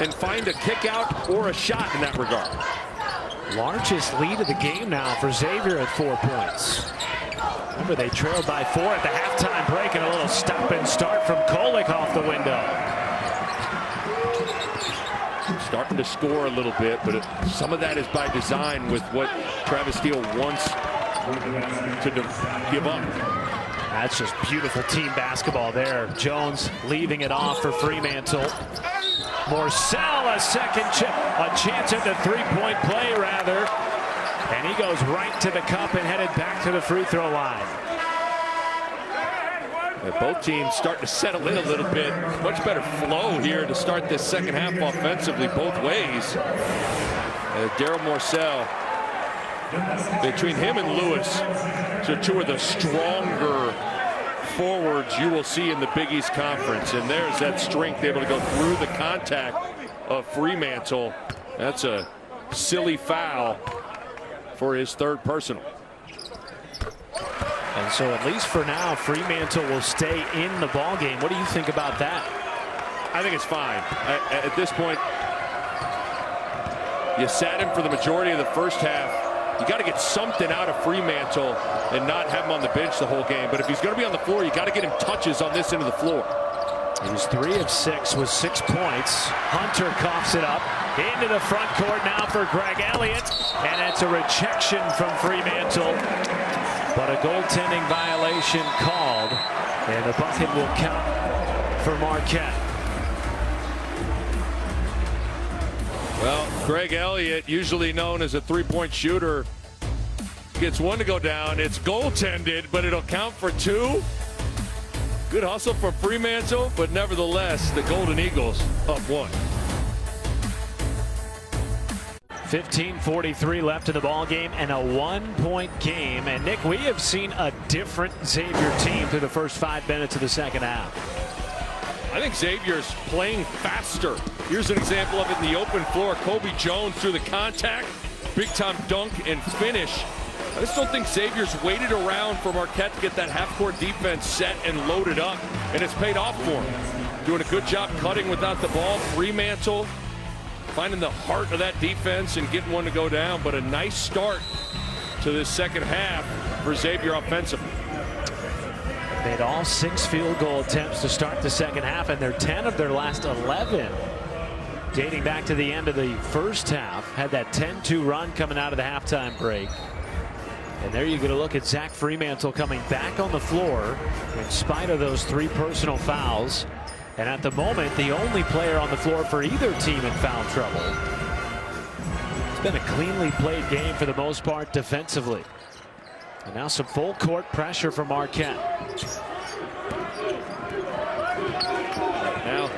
and find a kick out or a shot in that regard. Largest lead of the game now for Xavier at 4 points. Remember, they trailed by 4 at the halftime break, and a little stop and start from Kolek off the window. Starting to score a little bit, but some of that is by design with what Travis Steele wants to give up. That's just beautiful team basketball there. Jones leaving it off for Fremantle. Morcell, a chance at the 3-point play, rather. And he goes right to the cup and headed back to the free throw line. Both teams starting to settle in a little bit. Much better flow here to start this second half offensively both ways. Daryl Morcell, between him and Lewis, so 2 of the stronger forwards you will see in the Big East Conference. And there's that strength able to go through the contact of Fremantle. That's a silly foul for his 3rd personal. And so at least for now, Fremantle will stay in the ball game. What do you think about that? I think it's fine. At this point, you sat him for the majority of the first half. You got to get something out of Fremantle and not have him on the bench the whole game. But if he's going to be on the floor, you got to get him touches on this end of the floor. He's 3 of 6 with 6 points. Hunter coughs it up into the front court now for Greg Elliott, and it's a rejection from Fremantle, but a goaltending violation called, and the bucket will count for Marquette. Well, Greg Elliott, usually known as a 3-point shooter, gets 1 to go down. It's goaltended, but it'll count for 2. Good hustle from Fremantle, but nevertheless, the Golden Eagles up 1. 15:43 left in the ball game and a 1-point game. And Nick, we have seen a different Xavier team through the first 5 minutes of the second half. I think Xavier's playing faster. Here's an example of it in the open floor. Kobe Jones through the contact, big time dunk and finish. I just don't think Xavier's waited around for Marquette to get that half-court defense set and loaded up, and it's paid off for him. Doing a good job cutting without the ball. Fremantle finding the heart of that defense and getting one to go down, but a nice start to this second half for Xavier offensively. Made all 6 field goal attempts to start the second half, and they're 10 of their last 11. Dating back to the end of the first half, had that 10-2 run coming out of the halftime break. And there you get a look at Zach Fremantle coming back on the floor in spite of those 3 personal fouls. And at the moment, the only player on the floor for either team in foul trouble. It's been a cleanly played game for the most part defensively. And now some full court pressure for Marquette. Now,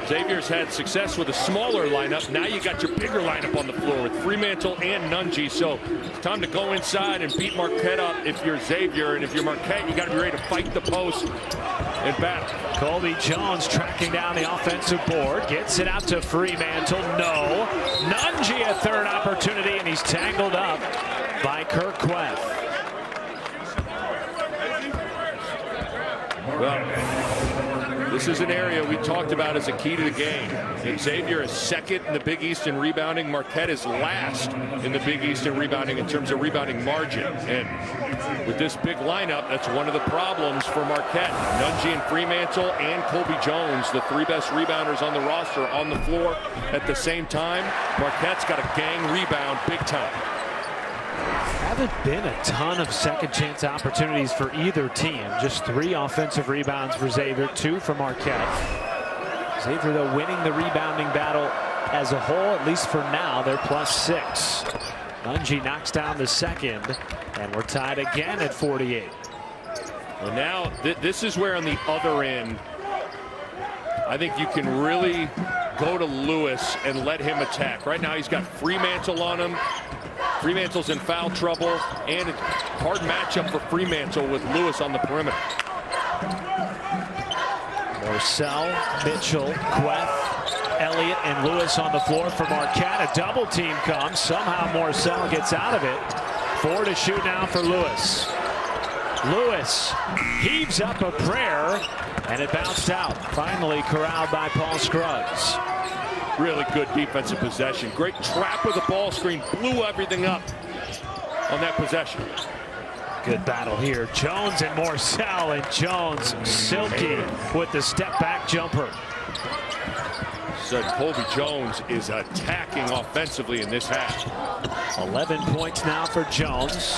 Xavier's had success with a smaller lineup. Now you got your bigger lineup on the floor with Fremantle and Nunji. So it's time to go inside and beat Marquette up if you're Xavier. And if you're Marquette, you got to be ready to fight the post and battle. Kobe Jones tracking down the offensive board. Gets it out to Fremantle. No. Nunji a third opportunity, and he's tangled up by Queth. Well, this is an area we talked about as a key to the game. And Xavier is second in the Big East in rebounding. Marquette is last in the Big East in rebounding in terms of rebounding margin. And with this big lineup, that's one of the problems for Marquette. Nunji and Fremantle and Kobe Jones, the 3 best rebounders on the roster, on the floor at the same time. Marquette's got a gang rebound big time. Haven't been a ton of second chance opportunities for either team. Just 3 offensive rebounds for Xavier, 2 for Marquette. Xavier, though, winning the rebounding battle as a whole, at least for now. They're +6. Nunji knocks down the second, and we're tied again at 48. Well, now this is where on the other end, I think you can really go to Lewis and let him attack. Right now he's got Fremantle on him. Fremantle's in foul trouble, and a hard matchup for Fremantle with Lewis on the perimeter. Morsell, Mitchell, Queth, Elliott, and Lewis on the floor for Marquette. A double team comes. Somehow Morsell gets out of it. 4 to shoot now for Lewis. Lewis heaves up a prayer, and it bounced out. Finally corralled by Paul Scruggs. Really good defensive possession. Great trap with the ball screen. Blew everything up on that possession. Good battle here. Jones and Morsell, and Jones silky with the step back jumper. So Kobe Jones is attacking offensively in this half. 11 points now for Jones.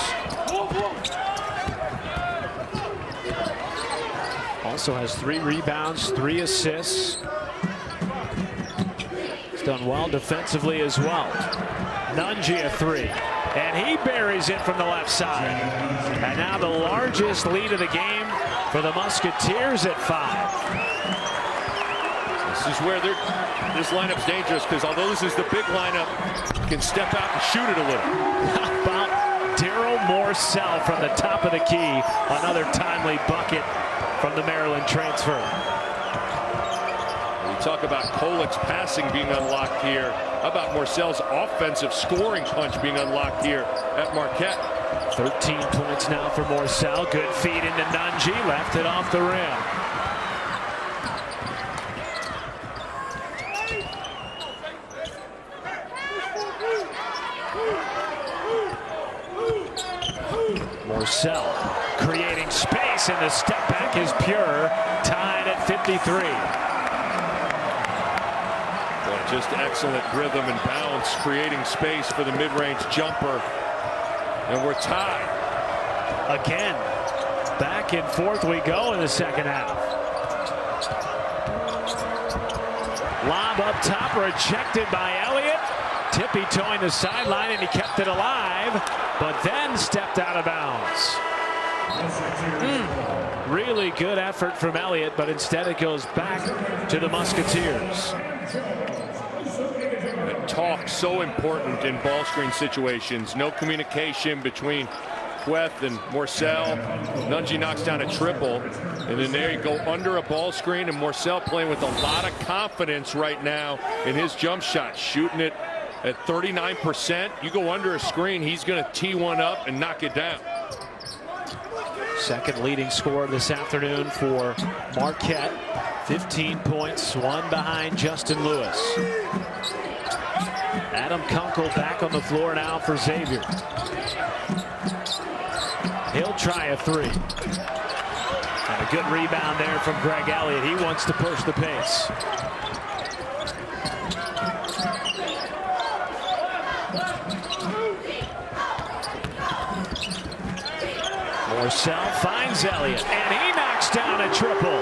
Also has 3 rebounds, 3 assists. He's done well defensively as well. Nunji a 3, and he buries it from the left side. And now the largest lead of the game for the Musketeers at 5. This is where this lineup's dangerous, because although this is the big lineup, can step out and shoot it a little. How about Daryl Morsell from the top of the key? Another timely bucket from the Maryland transfer. Talk about Kolek's passing being unlocked here. How about Morsell's offensive scoring punch being unlocked here at Marquette? 13 points now for Morsell. Good feed into Nunji. Left it off the rim. Morsell creating space, and the step back is pure. Tied at 53. Just excellent rhythm and bounce, creating space for the mid-range jumper. And we're tied. Again, back and forth we go in the second half. Lob up top, rejected by Elliott. Tippy-toeing the sideline, and he kept it alive, but then stepped out of bounds. Really good effort from Elliott, but instead it goes back to the Musketeers. Talk so important in ball screen situations. No communication between Queth and Morcell. Nunge knocks down a triple, and then there you go under a ball screen, and Morcell playing with a lot of confidence right now in his jump shot, shooting it at 39%. You go under a screen, he's going to tee one up and knock it down. Second leading scorer this afternoon for Marquette. 15 points, one behind Justin Lewis. Adam Kunkel back on the floor now for Xavier. He'll try a three. And a good rebound there from Greg Elliott. He wants to push the pace. Morcell finds Elliott, and he knocks down a triple.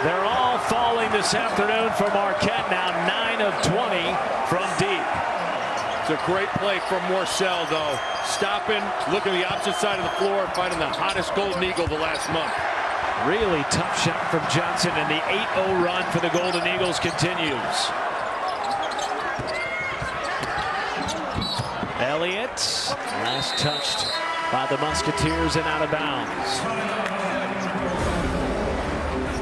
They're all falling this afternoon for Marquette, now 9 of 20 from deep. It's a great play from Morcell, though. Stopping, looking the opposite side of the floor, finding the hottest Golden Eagle the last month. Really tough shot from Johnson, and the 8-0 run for the Golden Eagles continues. Elliott, last touched by the Musketeers and out of bounds.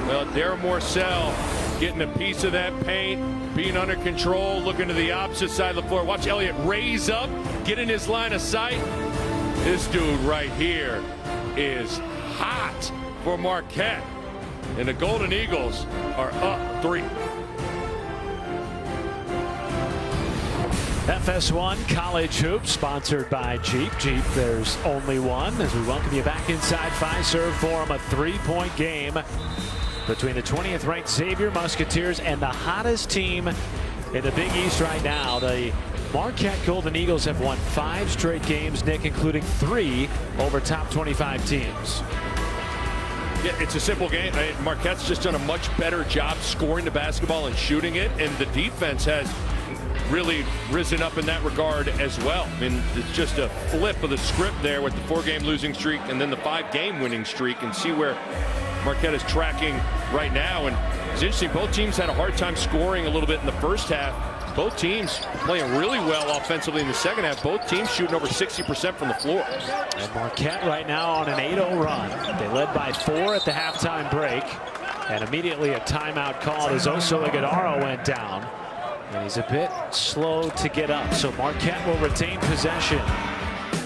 Well, Darren Morcell getting a piece of that paint, being under control, looking to the opposite side of the floor. Watch Elliott raise up, get in his line of sight. This dude right here is hot for Marquette. And the Golden Eagles are up 3. FS1 College Hoops, sponsored by Jeep. Jeep, there's only one. As we welcome you back inside Fiserv Forum, a 3-point game between the 20th ranked Xavier Musketeers and the hottest team in the Big East right now. The Marquette Golden Eagles have won 5 straight games, Nick, including 3 over top 25 teams. Yeah, it's a simple game. Marquette's just done a much better job scoring the basketball and shooting it, and the defense has really risen up in that regard as well. I mean, it's just a flip of the script there with the 4-game losing streak and then the 5-game winning streak, and see where Marquette is tracking right now. And it's interesting, both teams had a hard time scoring a little bit in the first half. Both teams playing really well offensively in the second half. Both teams shooting over 60% from the floor. And Marquette right now on an 8-0 run. They led by 4 at the halftime break, and immediately a timeout called as Oso Ighodaro went down. And he's a bit slow to get up, so Marquette will retain possession.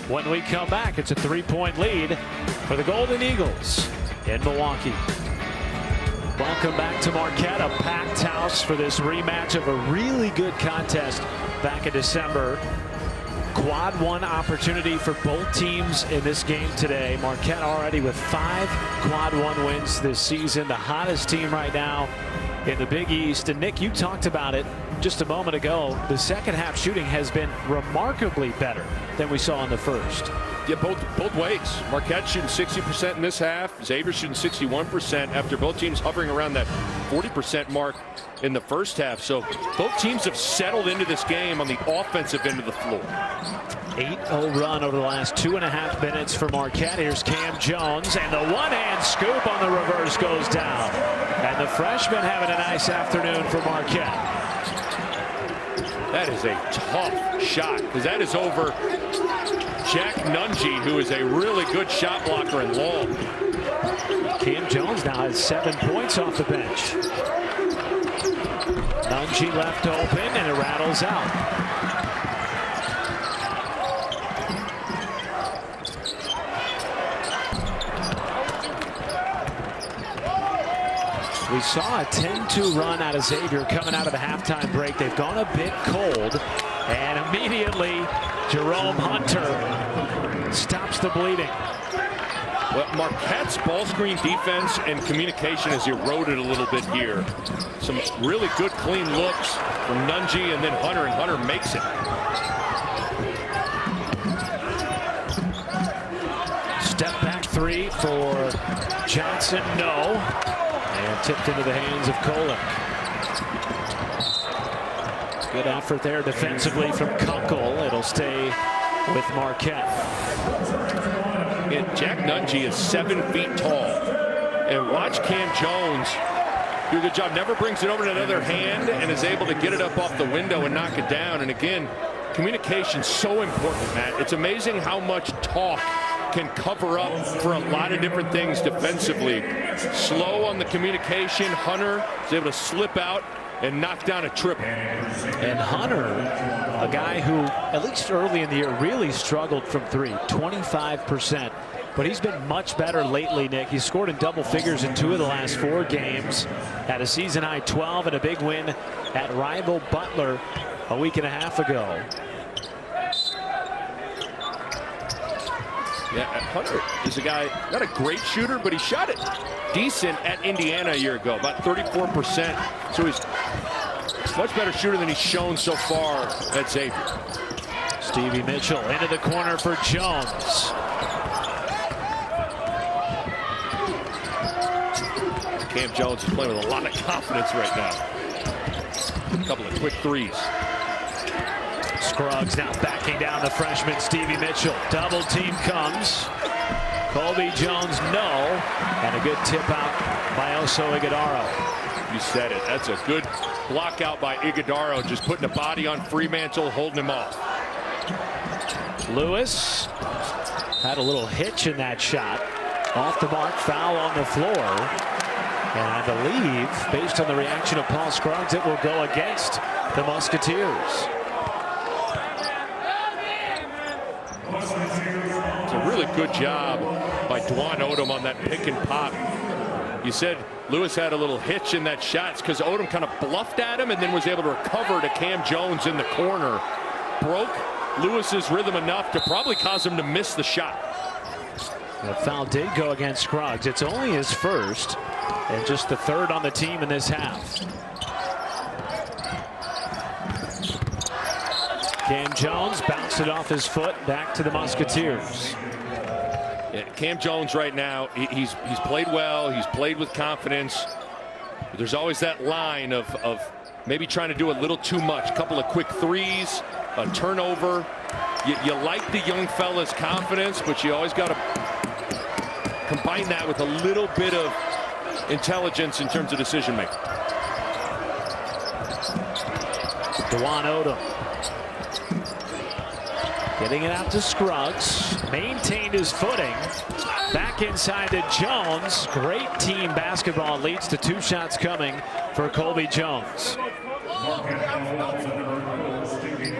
When we come back, it's a 3-point lead for the Golden Eagles in Milwaukee. Welcome back to Marquette, a packed house for this rematch of a really good contest back in December. Quad 1 opportunity for both teams in this game today. Marquette already with 5 Quad 1 wins this season, the hottest team right now in the Big East. And Nick, you talked about it just a moment ago. The second half shooting has been remarkably better than we saw in the first. Yeah, both ways. Marquette shooting 60% in this half. Xavier shooting 61% after both teams hovering around that 40% mark in the first half. So both teams have settled into this game on the offensive end of the floor. 8-0 run over the last 2.5 minutes for Marquette. Here's Cam Jones, and the one-hand scoop on the reverse goes down. And the freshman having a nice afternoon for Marquette. That is a tough shot, because that is over Jack Nunge, who is a really good shot blocker and long. Cam Jones now has 7 points off the bench. Nunge left open, and it rattles out. We saw a 10-2 run out of Xavier coming out of the halftime break. They've gone a bit cold, and immediately Jerome Hunter stops the bleeding. Well, Marquette's ball screen defense and communication has eroded a little bit here. Some really good clean looks from Nunge and then Hunter, and Hunter makes it. Step back 3 for Johnson, no. And tipped into the hands of Kolek. Good effort there defensively from Kunkel. It'll stay with Marquette. And Jack Nunge is 7 feet tall. And watch Cam Jones do a good job. Never brings it over to another hand and is able to get it up off the window and knock it down. And again, communication's so important, Matt. It's amazing how much talk can cover up for a lot of different things defensively. Slow on the communication. Hunter is able to slip out and knock down a triple. And Hunter, a guy who, at least early in the year, really struggled from three, 25%. But he's been much better lately, Nick. He's scored in double figures in 2 of the last 4 games. Had a season-high 12 and a big win at rival Butler a week and a half ago. Yeah, Hunter is a guy, not a great shooter, but he shot it decent at Indiana a year ago, about 34%. So he's a much better shooter than he's shown so far at Xavier. Stevie Mitchell into the corner for Jones. Cam Jones is playing with a lot of confidence right now. A couple of quick threes. Scruggs now backing down the freshman Stevie Mitchell. Double team comes. Colby Jones, no. And a good tip out by Oso Ighodaro. You said it. That's a good block out by Ighodaro, just putting a body on Fremantle, holding him off. Lewis had a little hitch in that shot. Off the mark, foul on the floor. And I believe, based on the reaction of Paul Scruggs, it will go against the Musketeers. It's a really good job by Dwan Odom on that pick and pop. You said Lewis had a little hitch in that shot. It's because Odom kind of bluffed at him and then was able to recover to Cam Jones in the corner. Broke Lewis's rhythm enough to probably cause him to miss the shot. The foul did go against Scruggs. It's only his first and just the 3rd on the team in this half. Cam Jones bounced it off his foot back to the Musketeers. Yeah, Cam Jones right now, he's played well. He's played with confidence. But there's always that line of maybe trying to do a little too much. A couple of quick threes, a turnover. You like the young fella's confidence, but you always got to combine that with a little bit of intelligence in terms of decision making. Dwan Odom getting it out to Scruggs. Maintained his footing. Back inside to Jones. Great team basketball. Leads to 2 shots coming for Colby Jones.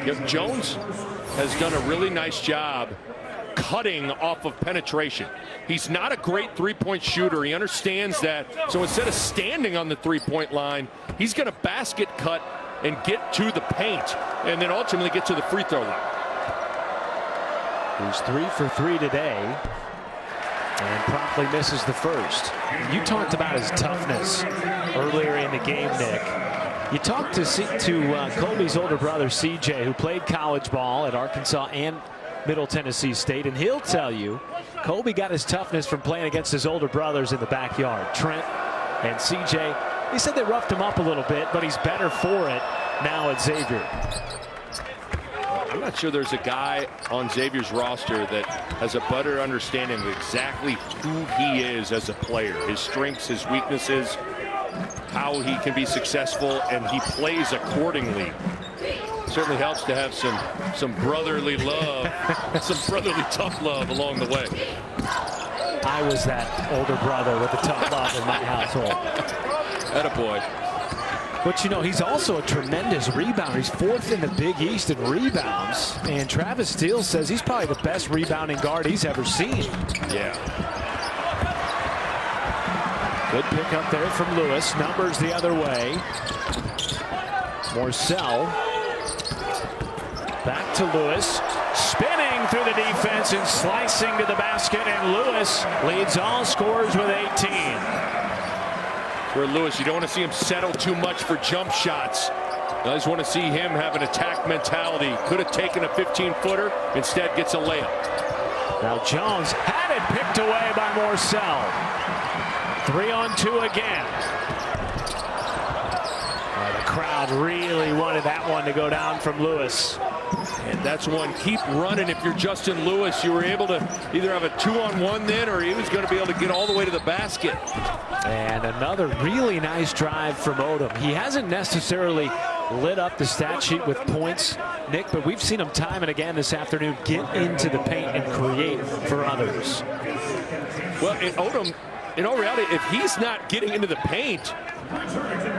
Yep, Jones has done a really nice job cutting off of penetration. He's not a great 3-point shooter. He understands that. So instead of standing on the 3-point line, he's going to basket cut and get to the paint and then ultimately get to the free throw line. He's 3 for 3 today and promptly misses the first. You talked about his toughness earlier in the game, Nick. You talked to Colby's older brother, CJ, who played college ball at Arkansas and Middle Tennessee State, and he'll tell you Colby got his toughness from playing against his older brothers in the backyard. Trent and CJ, he said they roughed him up a little bit, but he's better for it now at Xavier. I'm not sure there's a guy on Xavier's roster that has a better understanding of exactly who he is as a player, his strengths, his weaknesses, how he can be successful, and he plays accordingly. Certainly helps to have some brotherly love, some brotherly tough love along the way. I was that older brother with the tough love in my household. Attaboy. But you know, he's also a tremendous rebounder. He's 4th in the Big East in rebounds. And Travis Steele says he's probably the best rebounding guard he's ever seen. Yeah. Good pick up there from Lewis. Numbers the other way. Morcell. Back to Lewis. Spinning through the defense and slicing to the basket. And Lewis leads all scorers with 18. For Lewis, you don't want to see him settle too much for jump shots. I just want to see him have an attack mentality. Could have taken a 15-footer, instead gets a layup. Now Jones had it picked away by Morcell. 3-on-2 again. The crowd really wanted that one to go down from Lewis. And that's one. Keep running. If you're Justin Lewis, you were able to either have a 2-on-1 then, or he was going to be able to get all the way to the basket. And another really nice drive from Odom. He hasn't necessarily lit up the stat sheet with points, Nick, but we've seen him time and again this afternoon get into the paint and create for others. Well, Odom, in all reality, if he's not getting into the paint,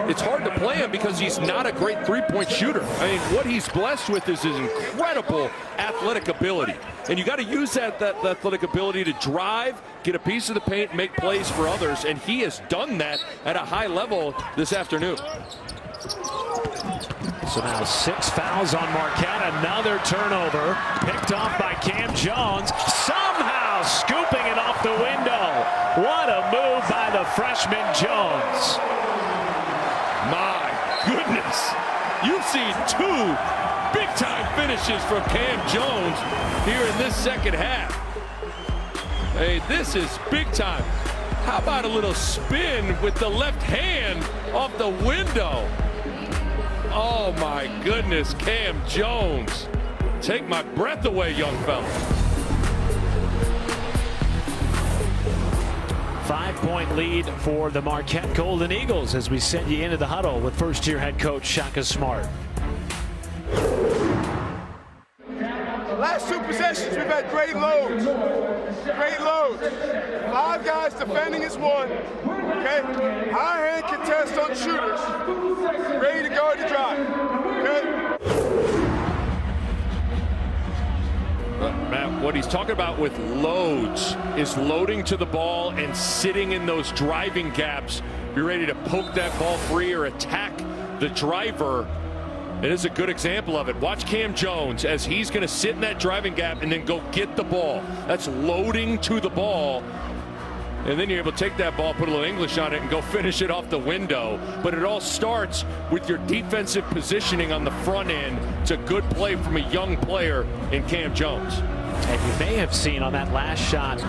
it's hard to play him because he's not a great three-point shooter. I mean, what he's blessed with is his incredible athletic ability. And you got to use that athletic ability to drive, get a piece of the paint, make plays for others. And he has done that at a high level this afternoon. So now 6 fouls on Marquette. Another turnover picked off by Cam Jones. Somehow scooping it off the window. What a move by the freshman Jones. My goodness. You've seen 2 big-time finishes from Cam Jones here in this second half. Hey, this is big time. How about a little spin with the left hand off the window? Oh my goodness, Cam Jones. Take my breath away, young fella. 5-point lead for the Marquette Golden Eagles as we send you into the huddle with first-year head coach Shaka Smart. Last 2 possessions, we've had great loads. Great loads. 5 guys defending is 1. Okay? High hand contest on shooters. Ready to guard the drive. Okay? Matt, what he's talking about with loads is loading to the ball and sitting in those driving gaps. Be ready to poke that ball free or attack the driver. It is a good example of it. Watch Cam Jones as he's going to sit in that driving gap and then go get the ball. That's loading to the ball. And then you're able to take that ball, put a little English on it, and go finish it off the window. But it all starts with your defensive positioning on the front end. It's a good play from a young player in Cam Jones. And you may have seen on that last shot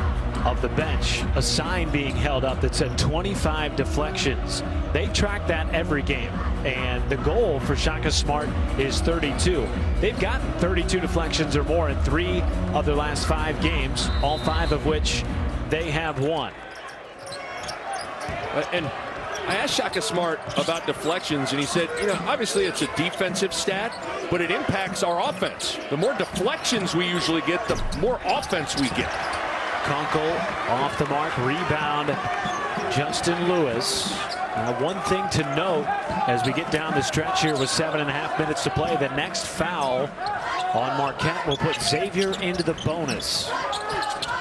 of the bench a sign being held up that said 25 deflections. They track that every game, and the goal for Shaka Smart is 32. They've gotten 32 deflections or more in 3 of their last 5 games, all 5 of which they have won. And I asked Shaka Smart about deflections, and he said, you know, obviously it's a defensive stat, but it impacts our offense. The more deflections we usually get, the more offense we get. Kunkel off the mark, rebound, Justin Lewis. One thing to note as we get down the stretch here with 7.5 minutes to play, the next foul on Marquette will put Xavier into the bonus.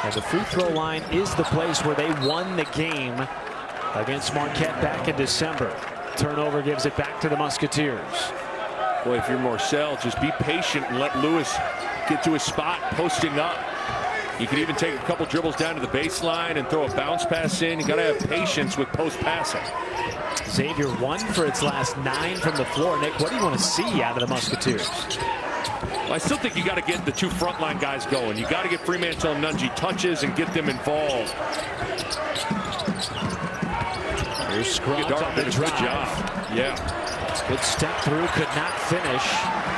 And the free throw line is the place where they won the game against Marquette back in December. Turnover gives it back to the Musketeers. Boy, if you're Marcel, just be patient and let Lewis get to his spot, posting up. You can even take a couple dribbles down to the baseline and throw a bounce pass in. You got to have patience with post passing. Xavier 1 for its last 9 from the floor. Nick, what do you want to see out of the Musketeers? Well, I still think you got to get the 2 frontline guys going. You got to get Fremantle and Nungi touches and get them involved. Here's Scruggs on the drive. Good job. Yeah. Good step through, could not finish.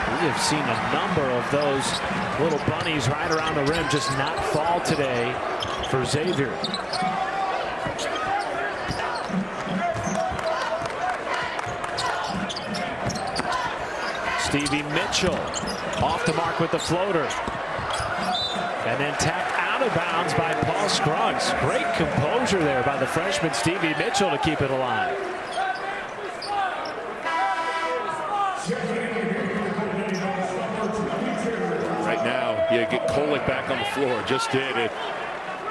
We have seen a number of those little bunnies right around the rim just not fall today for Xavier. Stevie Mitchell off the mark with the floater. And then tapped out of bounds by Paul Scruggs. Great composure there by the freshman Stevie Mitchell to keep it alive. Right now, yeah, get Kolek back on the floor. Just did it.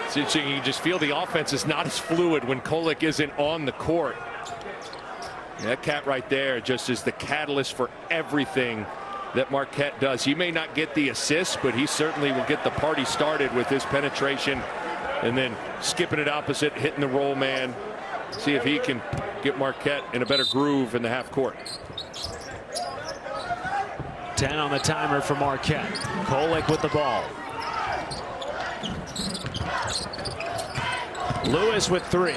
It's interesting. You just feel the offense is not as fluid when Kolek isn't on the court. That cat right there just is the catalyst for everything that Marquette does. He may not get the assist, but he certainly will get the party started with his penetration and then skipping it opposite, hitting the roll man. See if he can get Marquette in a better groove in the half court. 10 on the timer for Marquette. Kolek with the ball. Lewis with 3.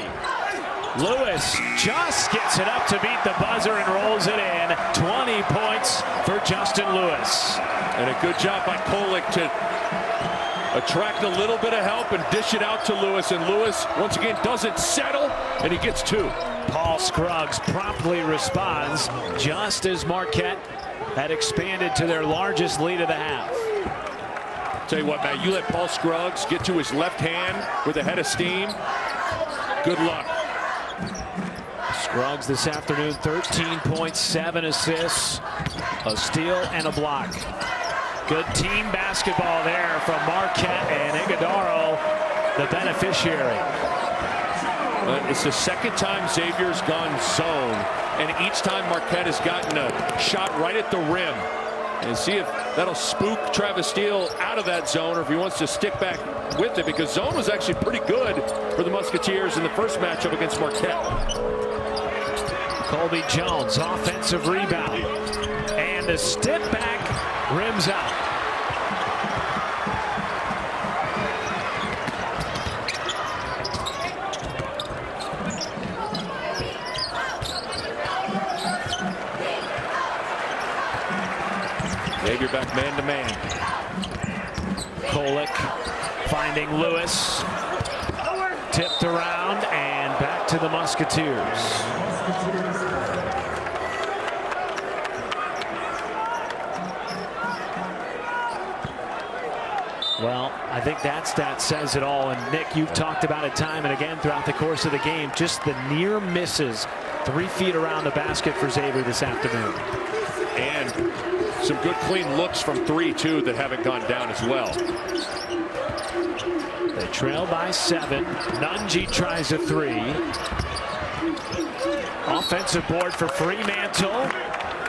Lewis just gets it up to beat the buzzer and rolls it in. 20 points for Justin Lewis. And a good job by Kolek to attract a little bit of help and dish it out to Lewis. And Lewis, once again, doesn't settle, and he gets 2. Paul Scruggs promptly responds just as Marquette had expanded to their largest lead of the half. Tell you what, Matt, you let Paul Scruggs get to his left hand with a head of steam. Good luck. Scruggs this afternoon, 13 points, 7 assists, a steal and a block. Good team basketball there from Marquette, and Iguodaro, the beneficiary. It's the second time Xavier's gone zone, and each time Marquette has gotten a shot right at the rim. And see if that'll spook Travis Steele out of that zone, or if he wants to stick back with it, because zone was actually pretty good for the Musketeers in the first matchup against Marquette. Colby Jones, offensive rebound, and the step back rims out. Xavier back man-to-man. Kolek finding Lewis. Tipped around and back to the Musketeers. Well, I think that stat says it all. And Nick, you've talked about it time and again throughout the course of the game. Just the near misses 3 feet around the basket for Xavier this afternoon. And some good clean looks from 3, too, that haven't gone down as well. They trail by 7. Nunji tries a 3. Offensive board for Fremantle.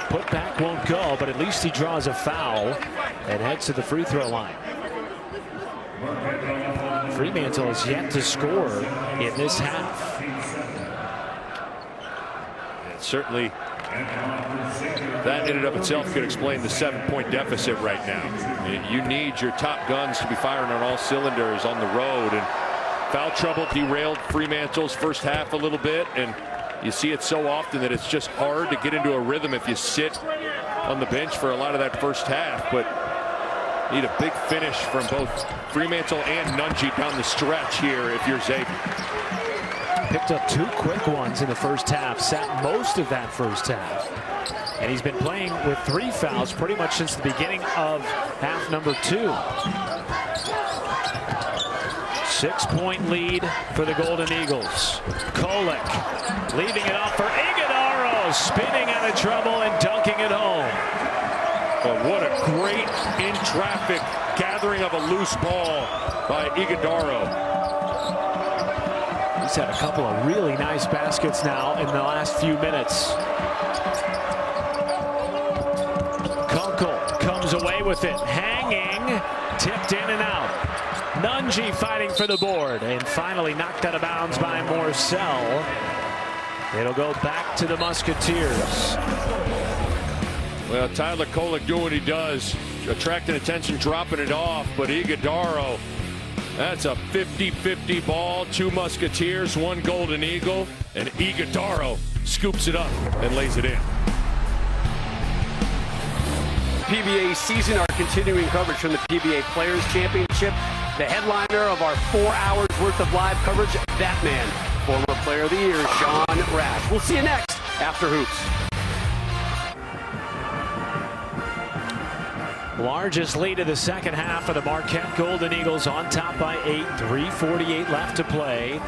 Put back won't go, but at least he draws a foul and heads to the free throw line. Fremantle has yet to score in this half. And certainly that in and of itself could explain the 7-point deficit right now. You need your top guns to be firing on all cylinders on the road, and foul trouble derailed Fremantle's first half a little bit, and you see it so often that it's just hard to get into a rhythm if you sit on the bench for a lot of that first half. But need a big finish from both Fremantle and Nunji down the stretch here if you're Xavier. Picked up 2 quick ones in the first half, sat most of that first half. And he's been playing with 3 fouls pretty much since the beginning of half number 2. 6-point lead for the Golden Eagles. Kolek leaving it off for Iguodaro, spinning out of trouble and dunking it home. But what a great in-traffic gathering of a loose ball by Iguodaro. He's had a couple of really nice baskets now in the last few minutes. Kunkel comes away with it, hanging, tipped in and out. Nunji fighting for the board, and finally knocked out of bounds by Morcell. It'll go back to the Musketeers. Well, Tyler Kolek doing what he does, attracting attention, dropping it off, but Iguodaro, that's a 50-50 ball. 2 Musketeers, 1 Golden Eagle, and Iguodaro scoops it up and lays it in. PBA season, our continuing coverage from the PBA Players Championship. The headliner of our 4 hours worth of live coverage, that man, former Player of the Year, Sean Rash. We'll see you next after Hoops. Largest lead of the second half of the Marquette Golden Eagles, on top by 8, 3:48 left to play.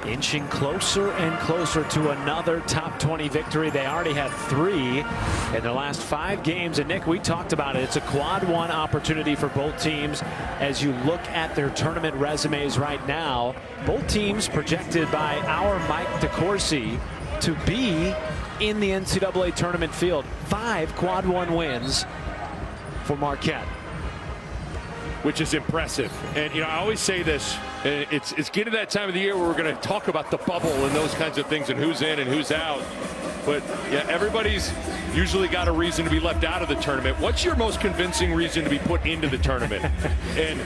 Inching closer and closer to another top 20 victory. They already had 3 in their last 5 games. And Nick, we talked about it. It's a quad 1 opportunity for both teams as you look at their tournament resumes right now. Both teams projected by our Mike DeCourcy to be in the NCAA tournament field. 5 quad 1 wins for Marquette, which is impressive. And you know, I always say this, and it's getting to that time of the year where we're going to talk about the bubble and those kinds of things and who's in and who's out. But yeah, everybody's usually got a reason to be left out of the tournament. What's your most convincing reason to be put into the tournament? And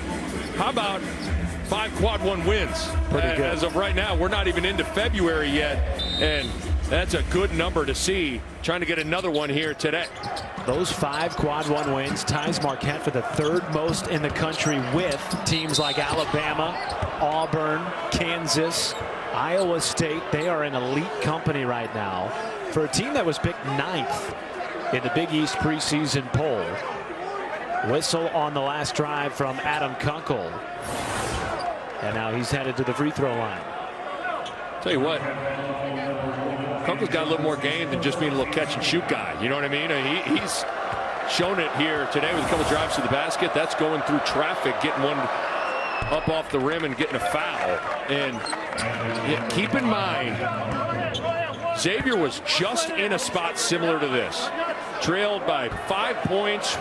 how about 5 quad 1 wins. Pretty good. As of right now, we're not even into February yet, and that's a good number to see. Trying to get another one here today. Those 5 quad 1 wins ties Marquette for the 3rd most in the country, with teams like Alabama, Auburn, Kansas, Iowa State. They are in elite company right now for a team that was picked 9th in the Big East preseason poll. Whistle on the last drive from Adam Kunkel. And now he's headed to the free throw line. Tell you what, Kunkel's got a little more game than just being a little catch and shoot guy. You know what I mean? He's shown it here today with a couple drives to the basket. That's going through traffic, getting one up off the rim and getting a foul. And keep in mind, Xavier was just in a spot similar to this. Trailed by 5 points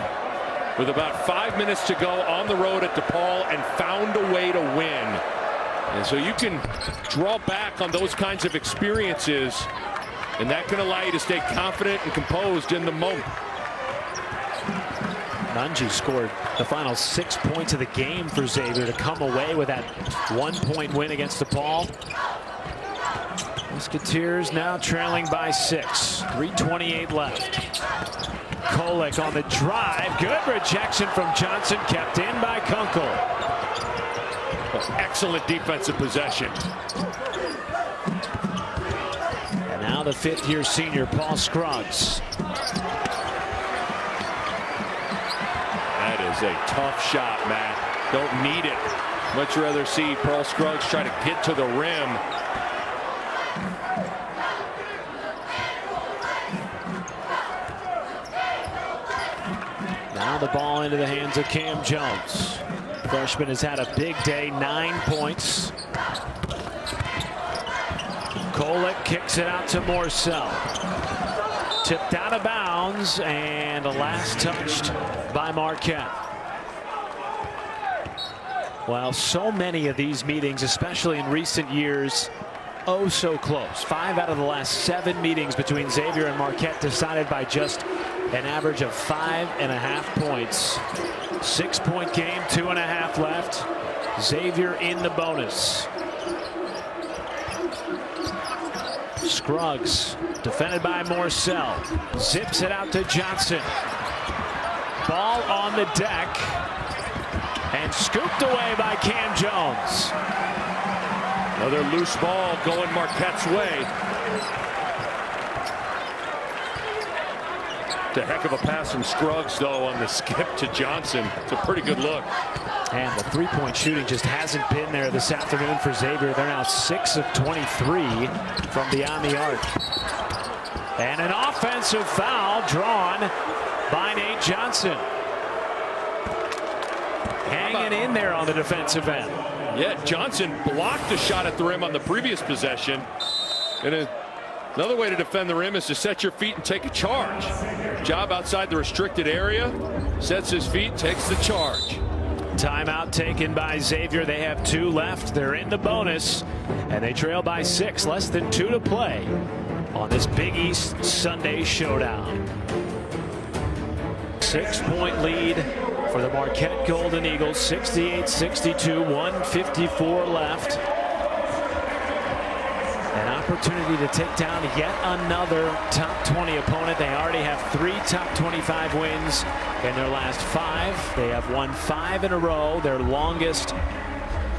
with about 5 minutes to go on the road at DePaul and found a way to win. And so you can draw back on those kinds of experiences, and that can allow you to stay confident and composed in the moment. Nunji scored the final 6 points of the game for Xavier to come away with that 1-point win against DePaul. Musketeers now trailing by 6. 3:28 left. Kolek on the drive. Good rejection from Johnson, kept in by Kunkel. Excellent defensive possession. And now the 5th-year senior, Paul Scruggs. That is a tough shot, Matt. Don't need it. Much rather see Paul Scruggs try to get to the rim. Now the ball into the hands of Cam Jones. Freshman has had a big day, 9 points. Kolek kicks it out to Morsell. Tipped out of bounds, and last touched by Marquette. Well, so many of these meetings, especially in recent years, oh so close. 5 out of the last 7 meetings between Xavier and Marquette decided by just an average of 5.5 points. 6-point game, 2.5 left. Xavier in the bonus. Scruggs defended by Morsell. Zips it out to Johnson. Ball on the deck and scooped away by Cam Jones. Another loose ball going Marquette's way. It's a heck of a pass from Scruggs, though, on the skip to Johnson. It's a pretty good look. And the 3-point shooting just hasn't been there this afternoon for Xavier. They're now 6 of 23 from beyond the arc. And an offensive foul drawn by Nate Johnson. Hanging in there on the defensive end. Yeah, Johnson blocked a shot at the rim on the previous possession. And another way to defend the rim is to set your feet and take a charge. Job outside the restricted area, sets his feet, takes the charge. Timeout taken by Xavier. They have 2 left. They're in the bonus, and they trail by 6. Less than 2 to play on this Big East Sunday showdown. 6-point lead for the Marquette Golden Eagles. 68-62, 1:54 left. An opportunity to take down yet another top 20 opponent. They already have 3 top 25 wins in their last 5. They have won 5 in a row, their longest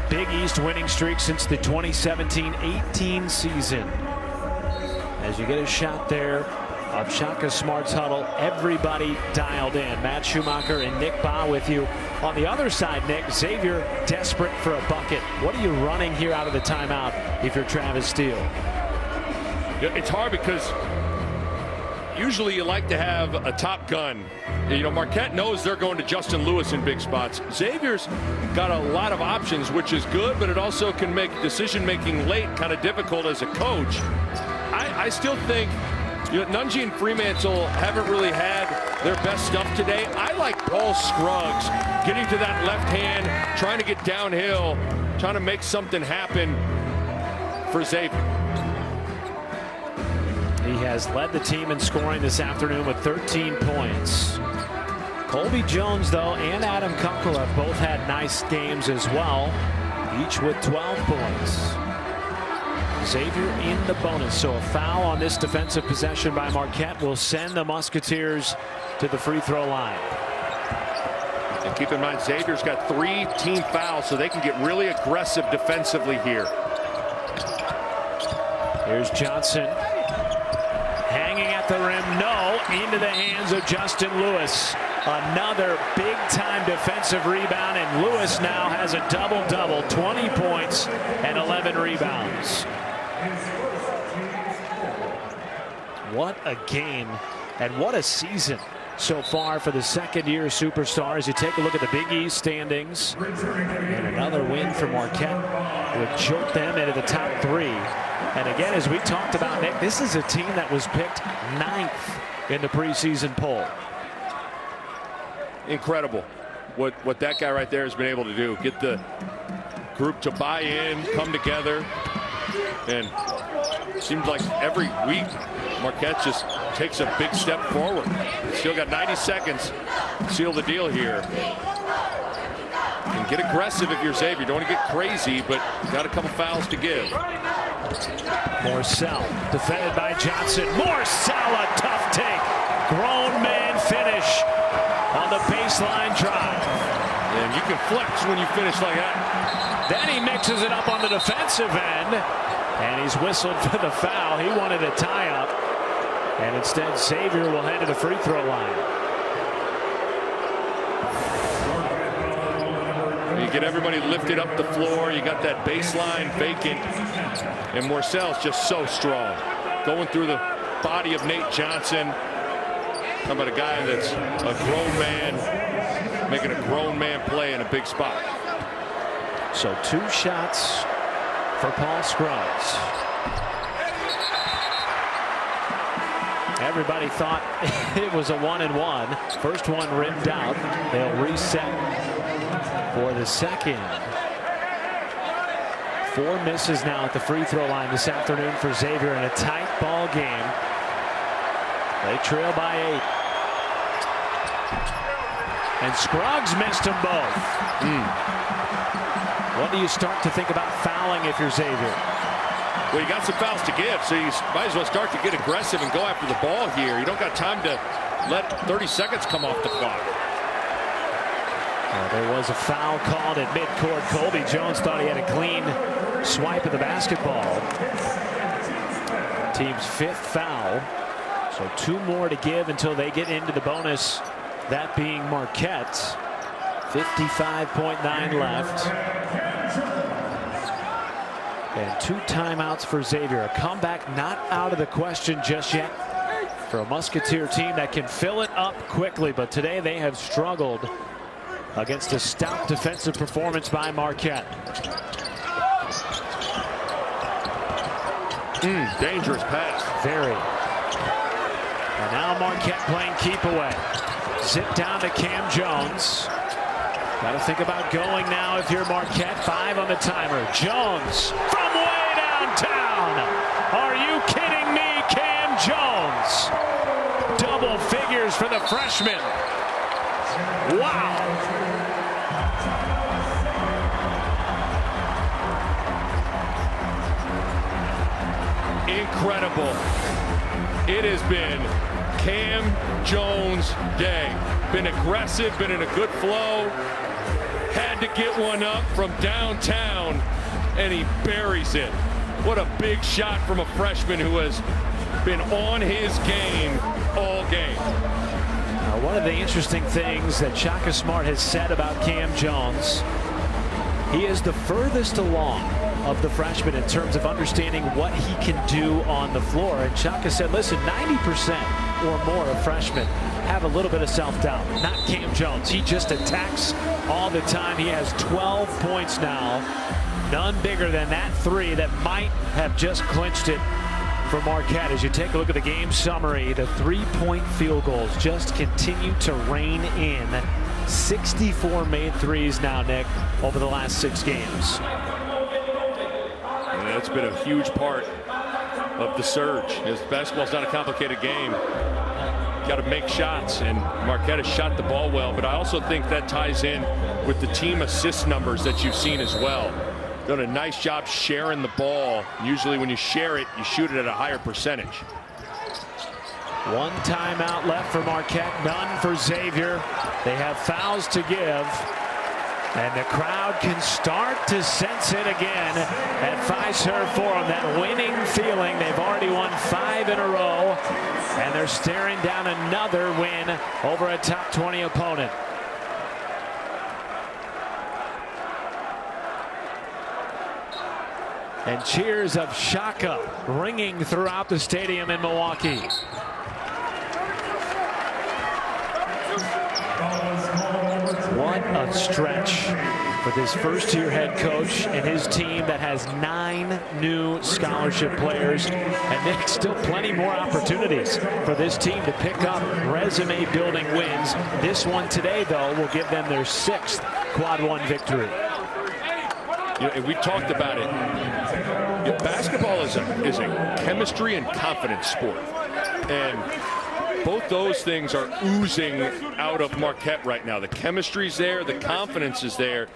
Big East winning streak since the 2017-18 season. As you get a shot there of Shaka Smart's huddle, everybody dialed in. Matt Schumacher and Nick Baugh with you. On the other side, Nick, Xavier desperate for a bucket. What are you running here out of the timeout if you're Travis Steele? It's hard because usually you like to have a top gun. You know, Marquette knows they're going to Justin Lewis in big spots. Xavier's got a lot of options, which is good, but it also can make decision-making late kind of difficult as a coach. I still think, you know, Nunji and Fremantle haven't really had their best stuff today. I like Paul Scruggs getting to that left hand, trying to get downhill, trying to make something happen for Xavier. He has led the team in scoring this afternoon with 13 points. Colby Jones, though, and Adam Kunkel have both had nice games as well. each with 12 points. Xavier in the bonus, so a foul on this defensive possession by Marquette will send the Musketeers to the free throw line. And keep in mind, Xavier's got 3 team fouls, so they can get really aggressive defensively here. Here's Johnson hanging at the rim. No, into the hands of Justin Lewis. Another big time defensive rebound, and Lewis now has a double-double, 20 points and 11 rebounds. What a game and what a season so far for the second-year superstars. You take a look at the Big East standings, and another win for Marquette would jolt them into the top 3. And again, as we talked about, Nick, this is a team that was picked 9th in the preseason poll. Incredible what that guy right there has been able to do. Get the group to buy in, come together, and it seems like every week Marquette just takes a big step forward. Still got 90 seconds to seal the deal here. And get aggressive if you're Xavier. Don't want to get crazy, but got a couple fouls to give. Morcell defended by Johnson. Morcell, a tough take. Grown man finish on the baseline drive. And you can flex when you finish like that. Then he mixes it up on the defensive end, and he's whistled for the foul. He wanted a tie-up, and instead Xavier will head to the free throw line. You get everybody lifted up the floor. You got that baseline vacant, and Morcell's just so strong, going through the body of Nate Johnson. How about a guy that's a grown man making a grown man play in a big spot? So 2 shots for Paul Scruggs. Everybody thought it was a 1-and-1. First one rimmed out. They'll reset for the second. 4 misses now at the free throw line this afternoon for Xavier in a tight ball game. They trail by 8. And Scruggs missed them both. What do you start to think about fouling if you're Xavier? Well, you got some fouls to give, so you might as well start to get aggressive and go after the ball here. You don't got time to let 30 seconds come off the clock. There was a foul called at midcourt. Colby Jones thought he had a clean swipe of the basketball. Team's 5th foul. So 2 more to give until they get into the bonus. That being Marquette. 55.9 left. And 2 timeouts for Xavier. A comeback not out of the question just yet for a Musketeer team that can fill it up quickly. But today they have struggled against a stout defensive performance by Marquette. Dangerous pass. Very. And now Marquette playing keep away. Zip down to Cam Jones. Got to think about going now if you're Marquette. 5 on the timer. Jones from way downtown. Are you kidding me? Cam Jones. Double figures for the freshman. Wow. Incredible. It has been Cam Jones' day. Been aggressive, been in a good flow. Had to get one up from downtown, and he buries it. What a big shot from a freshman who has been on his game all game. One of the interesting things that Shaka Smart has said about Cam Jones, he is the furthest along of the freshmen in terms of understanding what he can do on the floor. And Shaka said, listen, 90% or more of freshmen have a little bit of self-doubt. Not Cam Jones. He just attacks all the time. He has 12 points now. None bigger than that 3 that might have just clinched it for Marquette. As you take a look at the game summary, the 3-point field goals just continue to reign in. 64 made threes now, Nick, over the last 6 games. And that's been a huge part of the surge. As basketball's not a complicated game. Got to make shots, and Marquette has shot the ball well, but I also think that ties in with the team assist numbers that you've seen as well. done a nice job sharing the ball. Usually when you share it, you shoot it at a higher percentage. One timeout left for Marquette, none for Xavier. They have fouls to give, and the crowd can start to sense it again at Fiserv Forum. That winning feeling. They've already won 5 in a row, and they're staring down another win over a top 20 opponent. And cheers of Shaka ringing throughout the stadium in Milwaukee. What a stretch for this first-year head coach and his team that has 9 new scholarship players. And there's still plenty more opportunities for this team to pick up resume-building wins. This one today, though, will give them their 6th Quad 1 victory. You know, we talked about it. You know, basketball is a chemistry and confidence sport. And both those things are oozing out of Marquette right now. The chemistry's there, the confidence is there.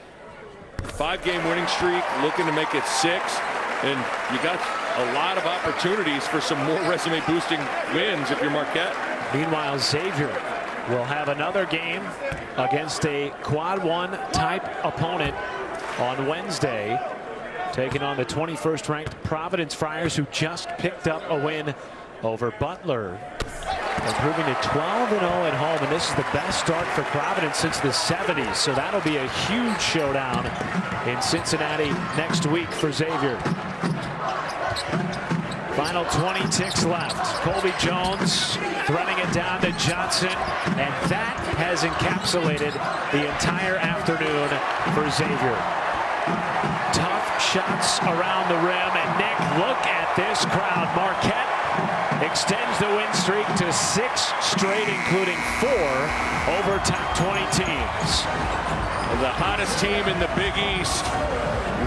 5-game winning streak, looking to make it 6, and you got a lot of opportunities for some more resume boosting wins if you're Marquette. Meanwhile, Xavier will have another game against a Quad 1 type opponent on Wednesday, taking on the 21st ranked Providence Friars, who just picked up a win over Butler, improving to 12-0 at home, and this is the best start for Providence since the 70s. So that'll be a huge showdown in Cincinnati next week for Xavier. Final 20 ticks left. Colby Jones threading it down to Johnson, and that has encapsulated the entire afternoon for Xavier. Tough shots around the rim, and Nick, look at this crowd. Marquette extends the win streak to 6 straight, including 4 over top 20 teams. The hottest team in the Big East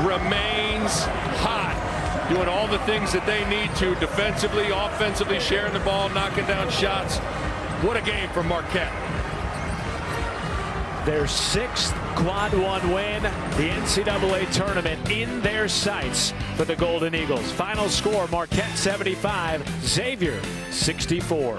remains hot, doing all the things that they need to defensively, offensively, sharing the ball, knocking down shots. What a game from Marquette. Their 6th Quad 1 win, the NCAA tournament in their sights for the Golden Eagles. Final score, Marquette 75, Xavier 64.